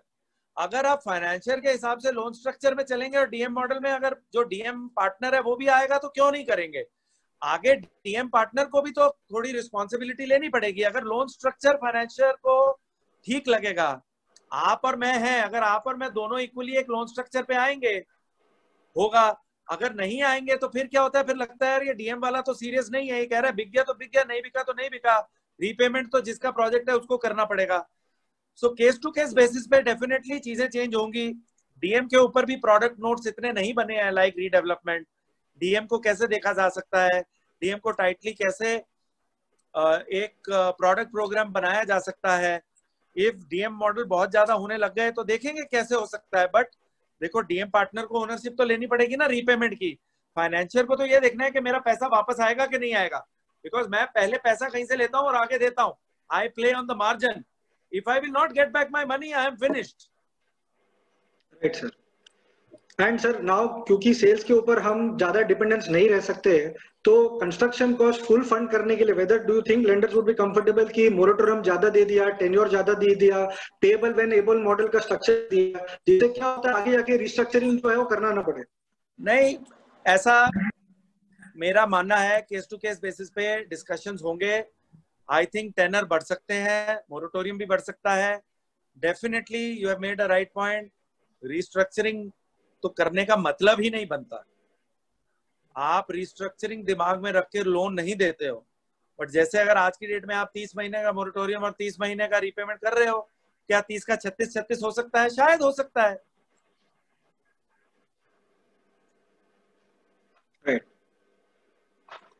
अगर आप फाइनेंशियल के हिसाब से लोन स्ट्रक्चर में चलेंगे और डीएम मॉडल में अगर जो डीएम पार्टनर है वो भी आएगा तो क्यों नहीं करेंगे. आगे डीएम पार्टनर को भी तो थोड़ी रिस्पॉन्सिबिलिटी लेनी पड़ेगी. अगर लोन स्ट्रक्चर फाइनेंशियल को ठीक लगेगा, आप और मैं हैं, अगर आप और मैं दोनों इक्वली एक लोन स्ट्रक्चर पे आएंगे होगा. अगर नहीं आएंगे तो फिर क्या होता है, फिर लगता है यार ये डीएम वाला तो सीरियस नहीं है, ये कह रहा है बिक गया तो बिक गया, नहीं बिका तो नहीं बिका, रीपेमेंट तो जिसका प्रोजेक्ट है उसको करना पड़ेगा. So case to case basis पे डेफिनेटली चीजें चेंज होंगी. डीएम के ऊपर भी प्रोडक्ट नोट्स इतने नहीं बने हैं लाइक रीडेवलपमेंट. डीएम को कैसे देखा जा सकता है, डीएम को टाइटली कैसे एक प्रोडक्ट प्रोग्राम बनाया जा सकता है. इफ डीएम मॉडल बहुत ज्यादा होने लग गए तो देखेंगे कैसे हो सकता है. बट देखो डीएम पार्टनर को ओनरशिप तो लेनी पड़ेगी ना रीपेमेंट की. फाइनेंशियल को तो ये देखना है कि मेरा पैसा वापस आएगा कि नहीं आएगा, बिकॉज मैं पहले पैसा कहीं से लेता हूँ और आगे देता हूँ. I play on the margin. If I will not get back my money, I am finished. Right, sir. And sir, now क्योंकि सेल्स के ऊपर हम ज्यादा डिपेंडेंस नहीं रह सकते, तो कंस्ट्रक्शन कॉस्ट फुल फंड करने के लिए whether do you think lenders would be comfortable कि मोरेटोरियम ज्यादा दे दिया, टेन्योर ज्यादा दे दिया, पेएबल व्हेन एबल मॉडल का स्ट्रक्चर दिया, जिससे क्या होता है आगे जाके रिस्ट्रक्चरिंग जो है वो करना ना पड़े? नहीं, ऐसा मेरा मानना है. केस टू केस बेसिस पे डिस्कशंस होंगे. आई थिंक टेनर बढ़ सकते हैं, मोरेटोरियम भी बढ़ सकता है. Definitely you have made a right point. Restructuring तो करने का मतलब ही नहीं बनता. आप रिस्ट्रक्चरिंग दिमाग में रख के लोन नहीं देते हो. बट जैसे अगर आज की डेट में आप 30 महीने का मोरेटोरियम और 30 महीने का रीपेमेंट कर रहे हो, क्या 30 का 36 हो सकता है? शायद हो सकता है.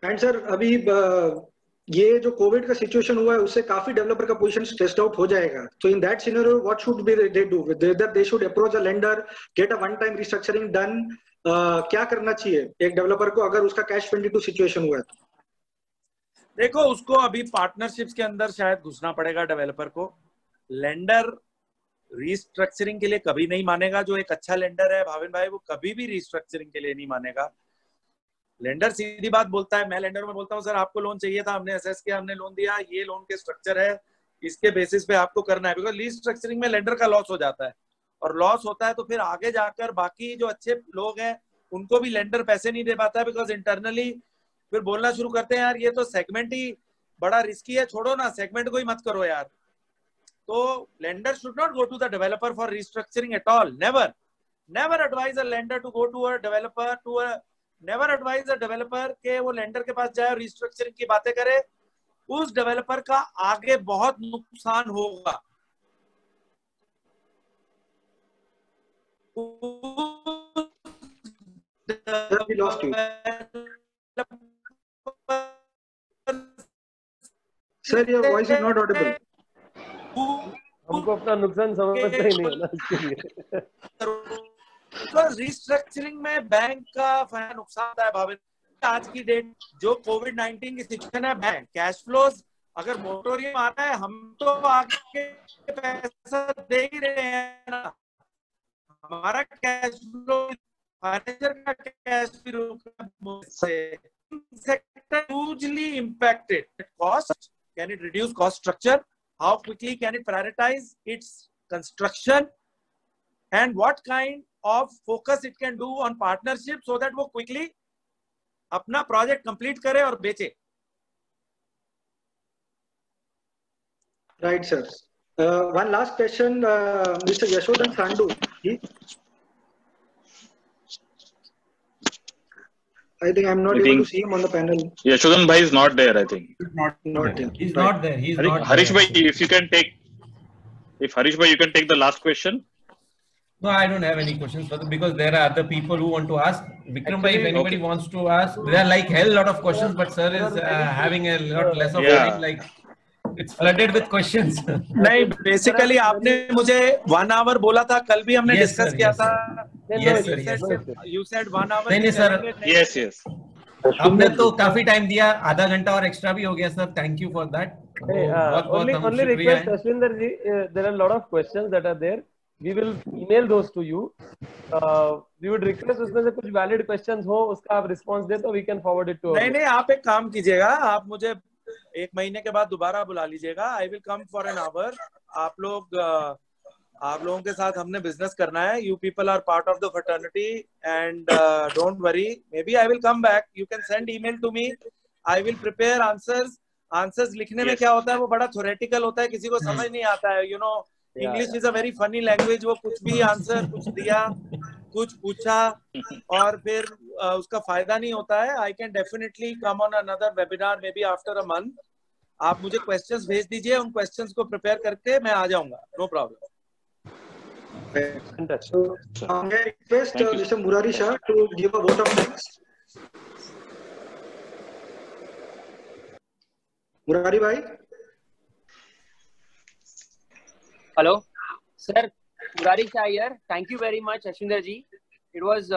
एंड सर अभी ये जो कोविड का सिचुएशन हुआ है उससे काफी डेवलपर का पोजीशन स्ट्रेस्ड आउट हो जाएगा. So in that scenario what should be they do? Whether they should approach a lender, get a one time restructuring done, क्या करना चाहिए एक डेवलपर को अगर उसका कैश 22 सिचुएशन हुआ है तो? देखो, उसको अभी पार्टनरशिप्स के अंदर शायद घुसना पड़ेगा डेवलपर को. लेंडर रिस्ट्रक्चरिंग के लिए कभी नहीं मानेगा. जो एक अच्छा लेंडर है भाविन भाई, वो कभी भी रिस्ट्रक्चरिंग के लिए नहीं मानेगा. लेंडर सीधी बात बोलता है. मैं लेंडर में बोलता हूँ सर आपको लोन चाहिए था, हमने असेस किया, हमने लोन दिया, ये लोन के स्ट्रक्चर है, इसके बेसिस पे आपको करना है. बिकॉज रिस्ट्रक्चरिंग में लेंडर का लॉस हो जाता है, और लॉस होता है तो फिर आगे जाकर बाकी जो अच्छे लोग हैं उनको भी लेंडर पैसे नहीं दे पाता है. बिकॉज इंटरनली फिर बोलना शुरू करते हैं यार ये तो सेगमेंट ही बड़ा रिस्की है, छोड़ो ना, सेगमेंट को ही मत करो यार. तो lender should not go to the developer for restructuring at all. Never advise a lender to go to a developer, never advise a developer के वो लेंडर के पास जाए और रिस्ट्रक्चरिंग की बातें करे. उस डेवलपर का आगे बहुत नुकसान होगा. Sir your voice is not Audible. हमको अपना नुकसान समझना ही नहीं होना इसके लिए. रिस्ट्रक्चरिंग में बैंक का नुकसान है भाविन. आज की डेट जो कोविड-19 की सिचुएशन है, बैंक कैश फ्लोज अगर मोरेटोरियम आता है हम तो आगे पैसा दे ही रहे हैं ना. हमारा कैश फ्लो, फाइनेंशियल का कैश भी रुका से. Sector hugely impacted. Cost, can it reduce cost structure? How quickly can it prioritize its construction? And what kind of focus it can do on partnership so that वो quickly अपना project complete करे और बेचे. Right, sir. One last question, Mr. Yashodhan Sandu. I think I'm not able to see him on the panel. Yashodhan Bhai is not there, I think. Not there. He's not there. He's not Harish there. Bhai, if you can take, Harish Bhai, you can take the last question. No, I don't have any questions further because there are other people who want to ask. Vikram Bhai, if anybody wants to ask, there are like hell lot of questions, but sir is having a lot less of time. Like it's flooded with questions. नहीं, basically आपने मुझे 1 hour बोला था, कल भी हमने discuss किया था. Yes, sir. You said 1 hour. नहीं sir. Yes. हमने तो काफी टाइम दिया, आधा घंटा और एक्स्ट्रा भी हो गया sir. Thank you for that. Only request Ashwinder ji, there are a lot of questions that are there. We will email those to you. We would request उसमें से कुछ valid questions हो, उसका आप response दे तो we can forward it to. नहीं, आप एक काम कीजिएगा, आप मुझे 1 महीने के बाद दोबारा बुला लीजिएगा. I will come for an hour. आप लोगों के साथ हमने business करना है. You people are part of the fraternity and don't worry. Maybe I will come back. You can send email to me. I will prepare answers. Answers लिखने में क्या होता है, वो बड़ा theoretical होता है, किसी को समझ नहीं आता है. You know, English is a very funny language. वो कुछ भी आंसर कुछ दिया, कुछ पूछा और फिर उसका फायदा नहीं होता है. I can definitely come on another webinar maybe after a month. आप मुझे questions भेज दीजिए, उन questions को prepare करके मैं आ जाऊंगा. No problem. So, I request Mr. Murari Shah to give a vote of thanks. Murari bhai. Hello, sir. Murari Shah here. Thank you very much, Ashwinder ji. It was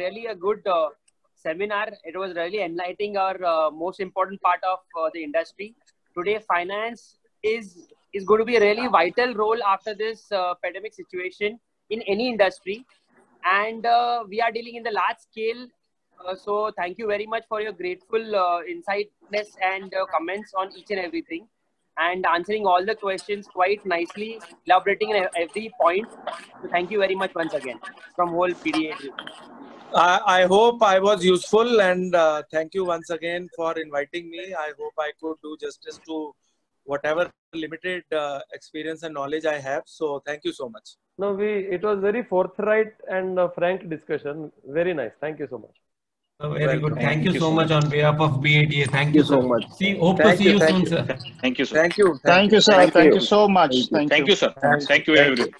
really a good seminar. It was really enlightening our most important part of the industry. Today, finance is going to be a really vital role after this pandemic situation in any industry. And we are dealing in the large scale. So thank you very much for your grateful insightness and comments on each and everything. And answering all the questions quite nicely, elaborating in every point. So thank you very much once again from whole PDA. I hope I was useful and thank you once again for inviting me. I hope I could do justice to whatever limited experience and knowledge I have. So thank you so much. No, it was very forthright and frank discussion. Very nice. Thank you so much. Very good. Thank you so much on behalf of BATA. Thank you so much. Hope to see you soon, sir. Thank you, sir. Thank you, sir. Thank you so much. Thank you, sir. Thank you, everyone.